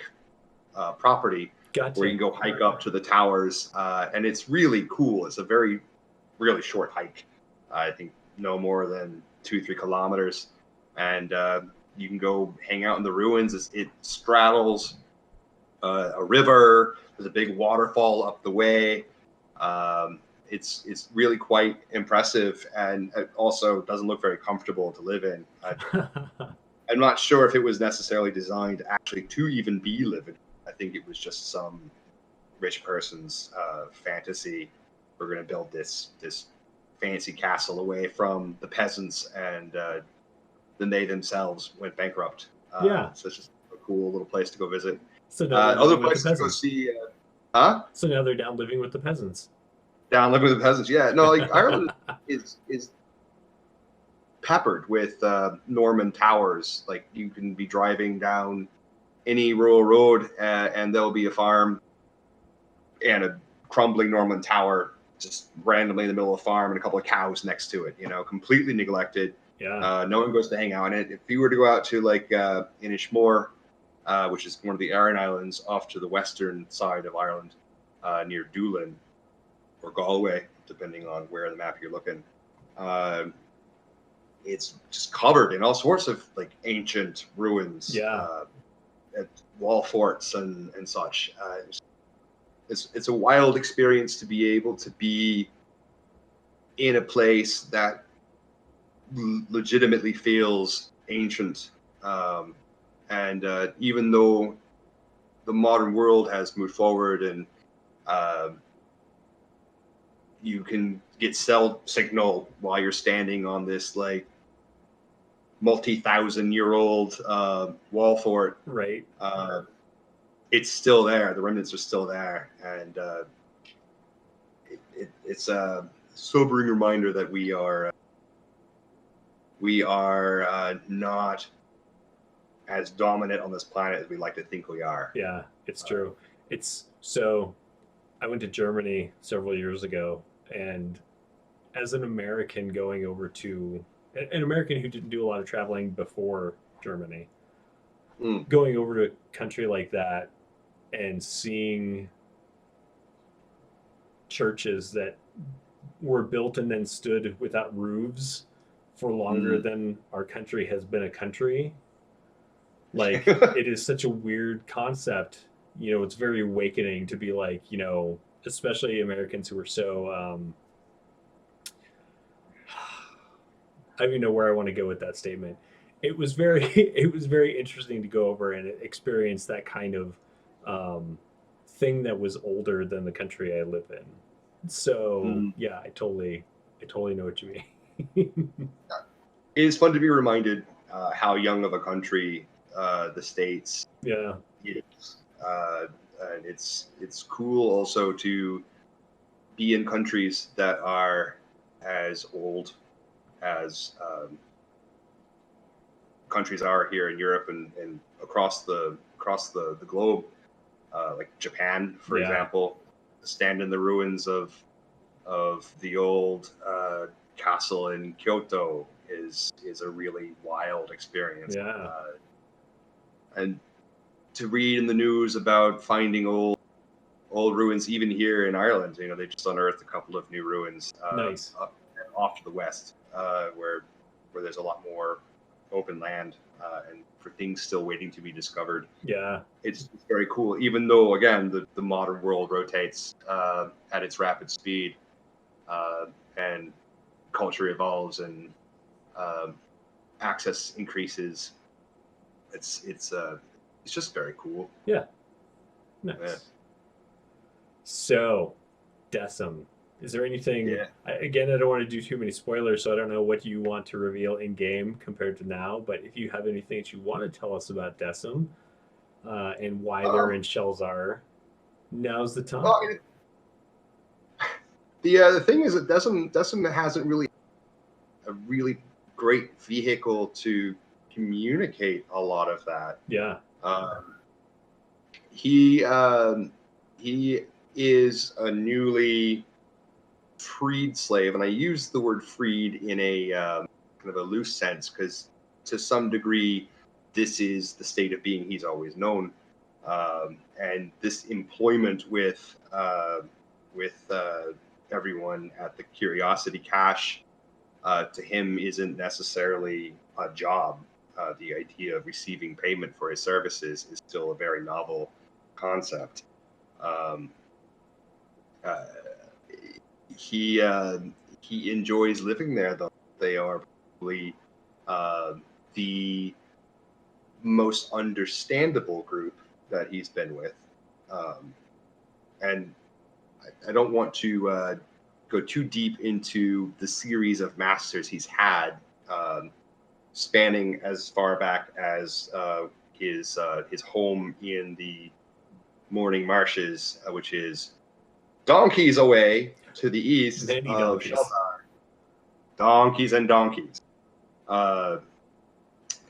property. Gotcha. Where you can go hike up to the towers, and it's really cool. It's a really short hike. I think no more than 2-3 kilometers, and you can go hang out in the ruins. It straddles a river. There's a big waterfall up the way. It's really quite impressive, and it also doesn't look very comfortable to live in. I'm not sure if it was necessarily designed actually to even be living. I think it was just some rich person's fantasy. We're going to build this fancy castle away from the peasants, and then they themselves went bankrupt. So it's just a cool little place to go visit. So now other places to go see. So now they're down living with the peasants. Down living with the peasants, yeah. No, like Ireland is peppered with Norman towers. Like you can be driving down any rural road, and there'll be a farm and a crumbling Norman tower just randomly in the middle of the farm, and a couple of cows next to it. Completely neglected. Yeah. No one goes to hang out in it. If you were to go out to like Inishmore, which is one of the Aran Islands off to the western side of Ireland, near Doolin or Galway, depending on where on the map you're looking, it's just covered in all sorts of like ancient ruins, wall forts and such. It's a wild experience to be able to be in a place that legitimately feels ancient, And even though the modern world has moved forward and you can get cell signal while you're standing on this like multi-thousand-year-old wall fort, Right. it's still there. The remnants are still there, and it's a sobering reminder that we are not as dominant on this planet as we like to think we are. Yeah, it's true. It's so I went to Germany several years ago, and as an American going over to an American who didn't do a lot of traveling before Germany, Mm. going over to a country like that and seeing churches that were built and then stood without roofs for longer than our country has been a country. Like, it is such a weird concept. It's very awakening to be like, especially Americans who are so I don't even know where I want to go with that statement. It was very it was very interesting to go over and experience that kind of thing that was older than the country I live in. So yeah, I totally know what you mean. It is fun to be reminded how young of a country the States Yeah, is. And it's cool also to be in countries that are as old as countries are here in Europe and across the globe, like Japan, for Yeah. example, stand in the ruins of the old castle in Kyoto is a really wild experience. Yeah. And to read in the news about finding old ruins, even here in Ireland, they just unearthed a couple of new ruins Nice. off to the west, where there's a lot more open land and for things still waiting to be discovered. Yeah. It's very cool, even though again the modern world rotates at its rapid speed, and culture evolves and access increases. It's just very cool. Yeah. Nice. Yeah. So, Dhesim, is there anything? Yeah. Again, I don't want to do too many spoilers, so I don't know what you want to reveal in game compared to now. But if you have anything that you want to tell us about Dhesim and why they're in Shelzar, now's the time. Well, the thing is that Dhesim hasn't really a really great vehicle to communicate a lot of that. Yeah. He is a newly freed slave, and I use the word freed in a kind of a loose sense because to some degree this is the state of being he's always known, and this employment with everyone at the Curiosity Cache to him isn't necessarily a job. The idea of receiving payment for his services is still a very novel concept. He enjoys living there, though. They are probably the most understandable group that he's been with, and I don't want to go too deep into the series of masters he's had, spanning as far back as his home in the Morning Marshes, which is donkeys away to the east Many of donkeys. Shelzar. Donkeys and donkeys.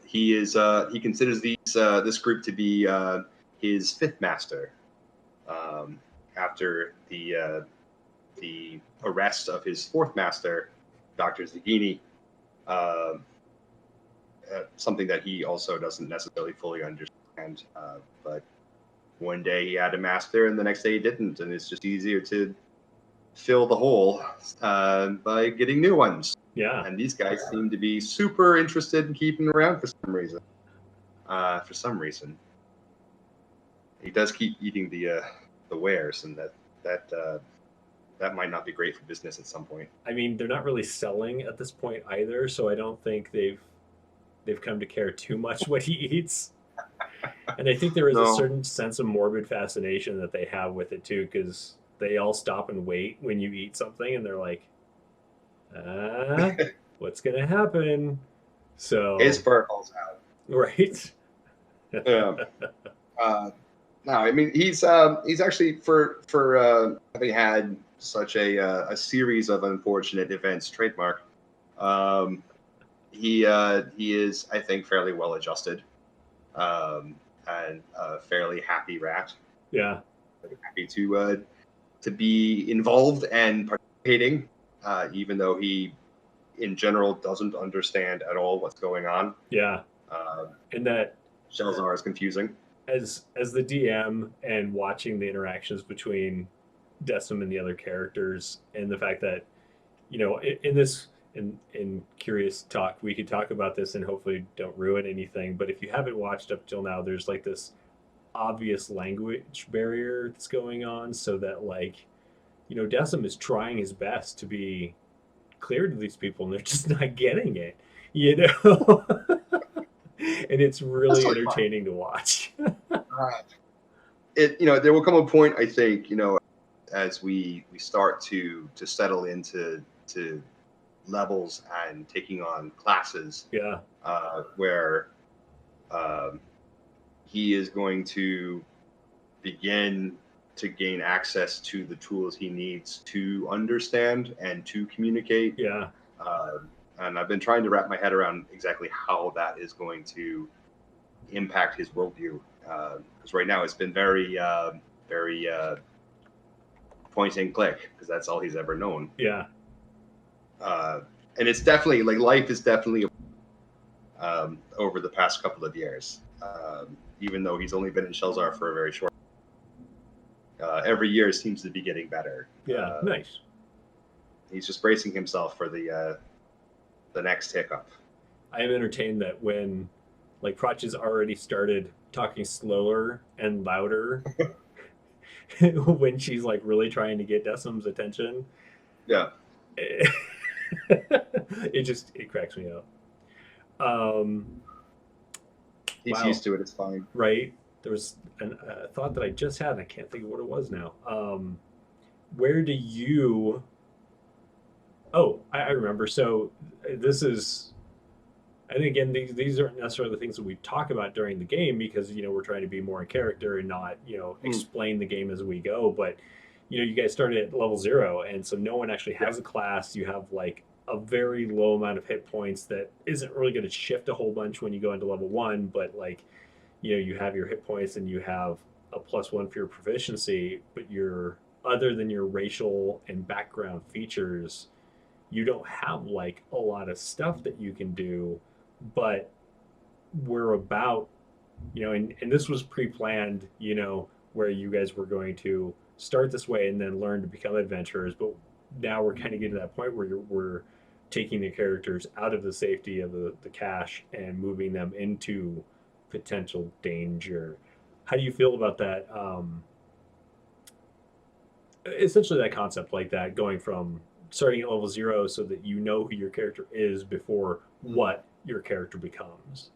He considers this group to be his fifth master, after the arrest of his fourth master, Dr. Zagini. Something that he also doesn't necessarily fully understand, but one day he had a master and the next day he didn't, and it's just easier to fill the hole by getting new ones. Yeah. And these guys seem to be super interested in keeping around for some reason. He does keep eating the wares, and that might not be great for business at some point. I mean, they're not really selling at this point either, so I don't think they've come to care too much what he eats. And I think there is a No. certain sense of morbid fascination that they have with it too, because they all stop and wait when you eat something, and they're like, "Ah, what's gonna happen?" His So, fur falls out. right? Yeah. Uh, no, I mean he's actually for having had such a series of unfortunate events trademark. Um, he is, I think, fairly well adjusted, and a fairly happy rat. Yeah, Happy to be involved and participating, even though he in general doesn't understand at all what's going on. yeah, Uh, and that Shelzar is confusing. as the DM and watching the interactions between Dhesim and the other characters, and the fact that in this in curious talk we could talk about this and hopefully don't ruin anything. But if you haven't watched up till now, there's like this obvious language barrier that's going on, so that Dhesim is trying his best to be clear to these people, and they're just not getting it, you know. And it's That's really totally fine. entertaining to watch. There will come a point, I think, as we start to settle into to levels and taking on classes, Yeah, where um, he is going to begin to gain access to the tools he needs to understand and to communicate. yeah, Uh, and I've been trying to wrap my head around exactly how that is going to impact his worldview. Because right now it's been very point and click, because that's all he's ever known. yeah, And it's definitely like life is definitely over the past couple of years. Even though he's only been in Shelzar for a very short. Every year seems to be getting better. yeah. Nice. He's just bracing himself for the next hiccup. I am entertained that when Protch's already started talking slower and louder when she's like really trying to get Decim's attention. Yeah, It cracks me up. Um, he's wow, used to it. It's fine. right? There was a thought that I just had, and I can't think of what it was now. Where do you? Oh, I remember. So this is, and again, these aren't necessarily the things that we talk about during the game, because we're trying to be more in character and not explain the game as we go. But you guys started at level 0, and so no one actually has a class. You have like a very low amount of hit points that isn't really going to shift a whole bunch when you go into level 1. But you have your hit points, and you have a +1 for your proficiency, but your other than your racial and background features, you don't have like a lot of stuff that you can do. But we're about, and this was pre-planned, where you guys were going to start this way and then learn to become adventurers. But now we're kind of getting to that point where we're taking the characters out of the safety of the cache and moving them into potential danger. How do you feel about that? Essentially, that concept, like that, going from starting at level 0 so that you know who your character is before what your character becomes.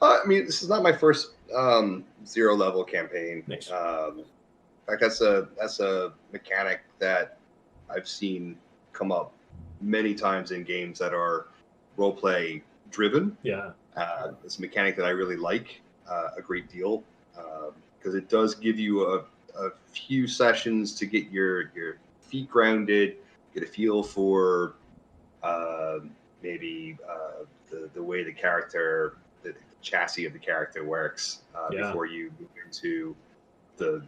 I mean, this is not my first 0 level campaign. Nice. In fact, that's a mechanic that I've seen come up many times in games that are role play driven. Yeah. It's a mechanic that I really like a great deal, because it does give you a few sessions to get your feet grounded, get a feel for maybe the way the character, the chassis of the character works, before you move into the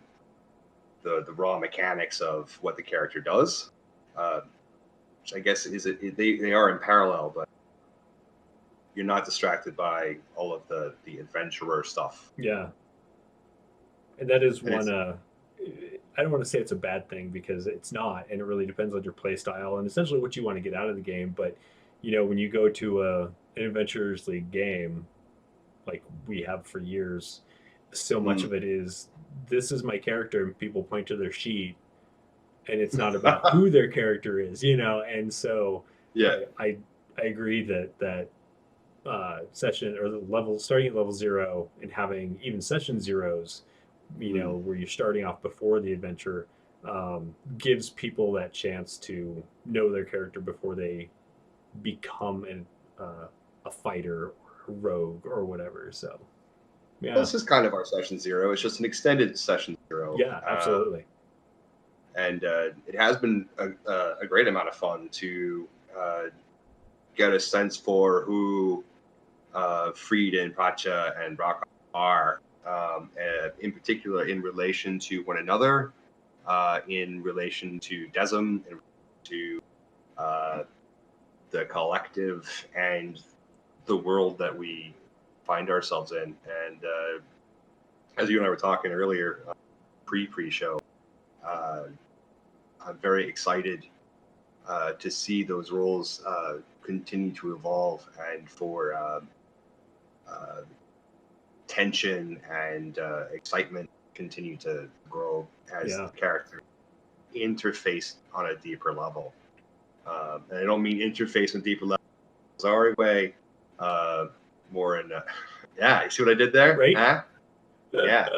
raw mechanics of what the character does, which I guess they are in parallel, but you're not distracted by all of the adventurer stuff. Yeah. And that is one. I don't want to say it's a bad thing, because it's not, and it really depends on your play style and essentially what you want to get out of the game. But when you go to an Adventurers League game, like we have for years, so much of it is, this is my character, and people point to their sheet, and it's not about who their character is, and so yeah, I agree that session or the level starting at level 0 and having even session zeros, where you're starting off before the adventure, gives people that chance to know their character before they become a fighter or a rogue or whatever. So, yeah. Well, this is kind of our session 0. It's just an extended session 0. Yeah, absolutely. And it has been a great amount of fun to get a sense for who Frieden, Pracha, and Brock are, in particular in relation to one another, in relation to Dhesim, in relation to the collective and the world that we find ourselves in. And as you and I were talking earlier, pre-show, I'm very excited to see those roles continue to evolve and for tension and excitement continue to grow as the character interface on a deeper level. And I don't mean interface on a deeper level, sorry way, more in, yeah, you see what I did there? Right. Huh? Yeah.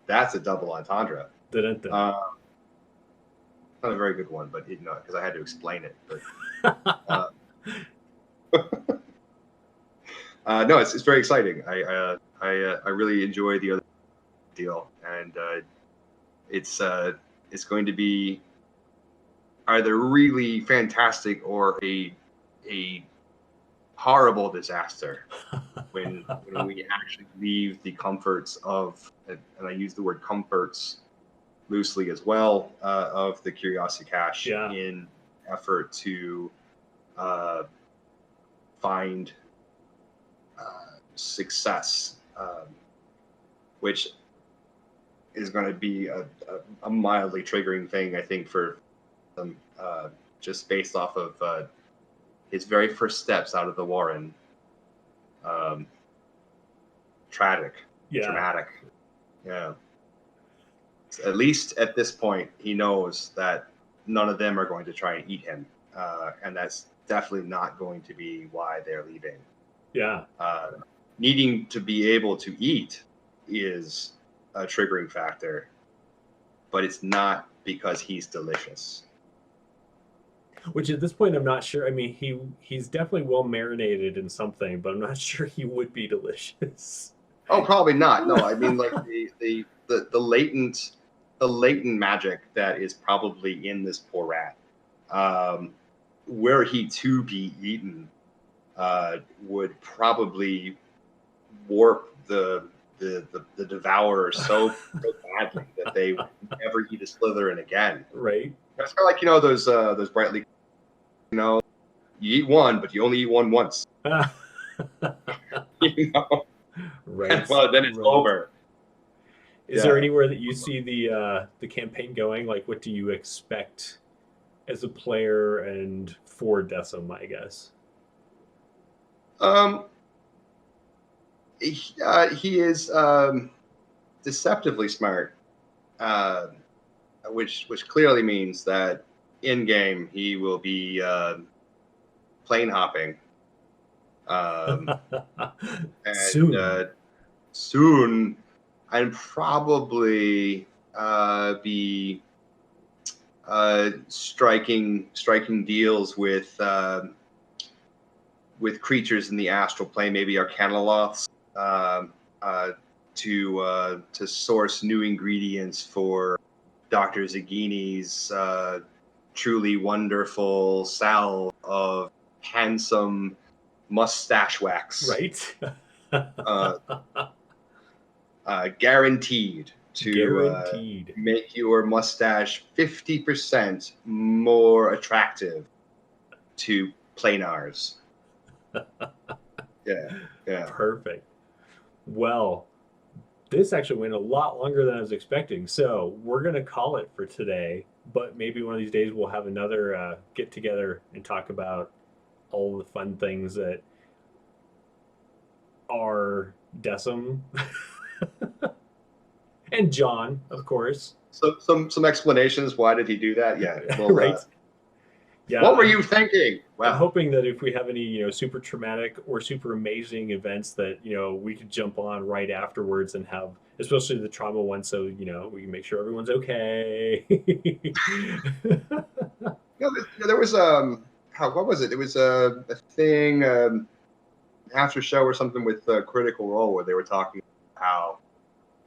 That's a double entendre. Not a very good one, but because I had to explain it. But no, it's very exciting. I really enjoy the other deal, and it's going to be either really fantastic or a horrible disaster when we actually leave the comforts of, and I use the word comforts loosely as well, of the Curiosity Cache in effort to find success, which is going to be a mildly triggering thing, I think, for them, just based off of his very first steps out of the Warren. Traumatic. Yeah. At least at this point, he knows that none of them are going to try and eat him. And that's definitely not going to be why they're leaving. Yeah. Needing to be able to eat is a triggering factor, but it's not because he's delicious. Which at this point, I'm not sure. I mean, he's definitely well marinated in something, but I'm not sure he would be delicious. Oh, probably not. No, I mean, like the latent magic that is probably in this poor rat, were he to be eaten, would probably warp the devourer so badly that they would never eat a slitherin again. Right. It's kind of like those brightly, you eat one, but you only eat one once. Right. Well, then it's over. Is there anywhere that you see the campaign going? Like, what do you expect as a player and for Dhesim, I guess? He is deceptively smart, which clearly means that in game he will be plane hopping. And soon, and probably be striking deals with creatures in the astral plane, maybe Arcanoloths, to source new ingredients for Dr. Zagini's truly wonderful salve of handsome mustache wax. Right. Guaranteed to make your mustache 50% more attractive to planars. Yeah. Perfect. Well, this actually went a lot longer than I was expecting, so we're going to call it for today, but maybe one of these days we'll have another get together and talk about all the fun things that are Dhesim and John, of course. So some explanations. Why did he do that? Yeah, well, right. Yeah, What were you thinking? I'm Well, hoping that if we have any, super traumatic or super amazing events that, we could jump on right afterwards and have, especially the trauma one, so, we can make sure everyone's okay. there was what was it? It was a thing after show or something with Critical Role where they were talking about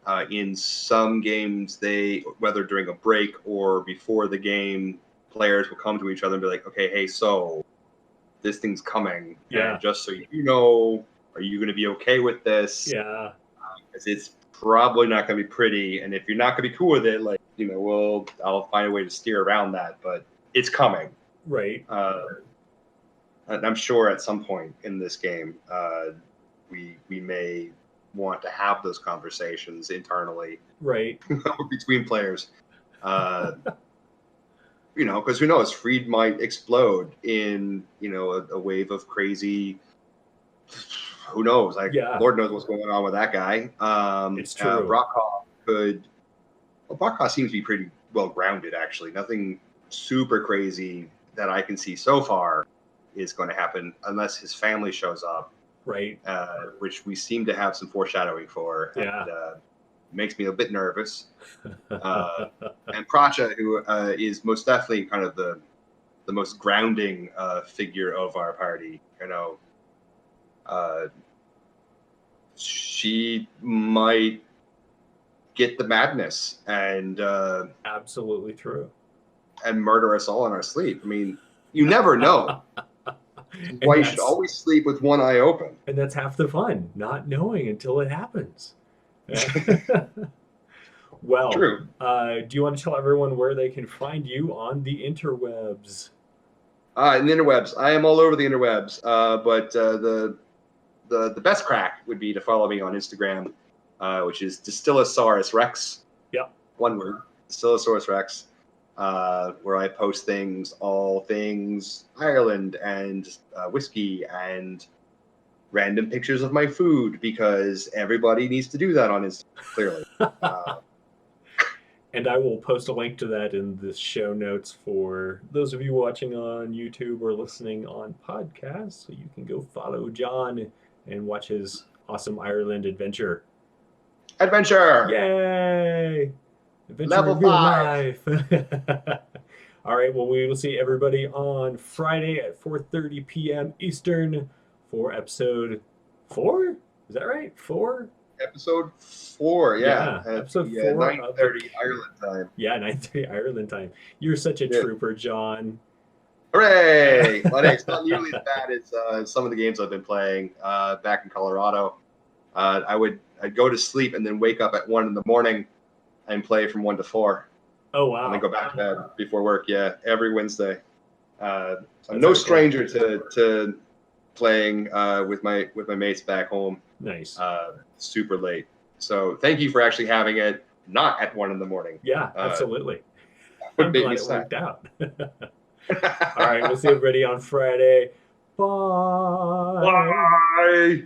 how in some games whether during a break or before the game, players will come to each other and be like, okay, hey, so this thing's coming, Yeah. and just so you know, are you going to be okay with this? Yeah. Because it's probably not going to be pretty, and if you're not going to be cool with it, like, I'll find a way to steer around that, but it's coming. Right. And I'm sure at some point in this game, we may want to have those conversations internally, Right. between players. Because who knows, Freed might explode in a wave of crazy. Who knows? Like, Yeah. Lord knows what's going on with that guy. It's true. Brockhaw could. Well, Brockhaw seems to be pretty well grounded, actually. Nothing super crazy that I can see so far is going to happen unless his family shows up. Right. Which we seem to have some foreshadowing for. Yeah. And, makes me a bit nervous. And Pracha, who is most definitely kind of the most grounding figure of our party, she might get the madness and absolutely true, and murder us all in our sleep. I mean, you never know. Why you should always sleep with one eye open. And that's half the fun, not knowing until it happens. Well, true. Do you want to tell everyone where they can find you on the interwebs? In the interwebs, I am all over the interwebs. But the best crack would be to follow me on Instagram, which is Distillosaurus Rex. Yep. One word, Distillosaurus Rex, where I post all things Ireland and whiskey and random pictures of my food, because everybody needs to do that on Instagram, clearly. And I will post a link to that in the show notes for those of you watching on YouTube or listening on podcasts, so you can go follow John and watch his awesome Ireland adventure. Yay! Adventure Level 5. All right, well, we will see everybody on Friday at 4:30 p.m. Eastern for episode 4? Is that right? 4? Episode 4, yeah. Episode 4. 9:30 Ireland time. Yeah, 9:30 Ireland time. You're such a trooper, John. Hooray! Well, it's not nearly as bad as some of the games I've been playing back in Colorado. I'd go to sleep and then wake up at 1 in the morning and play from 1 to 4. Oh, wow. And then go back to bed before work. Yeah, every Wednesday. I'm no stranger to playing with my mates back home. Nice. Super late. So thank you for actually having it not at 1 in the morning. Yeah, absolutely. Would I'm make glad me it sad. worked out. All right, we'll see everybody on Friday. Bye. Bye.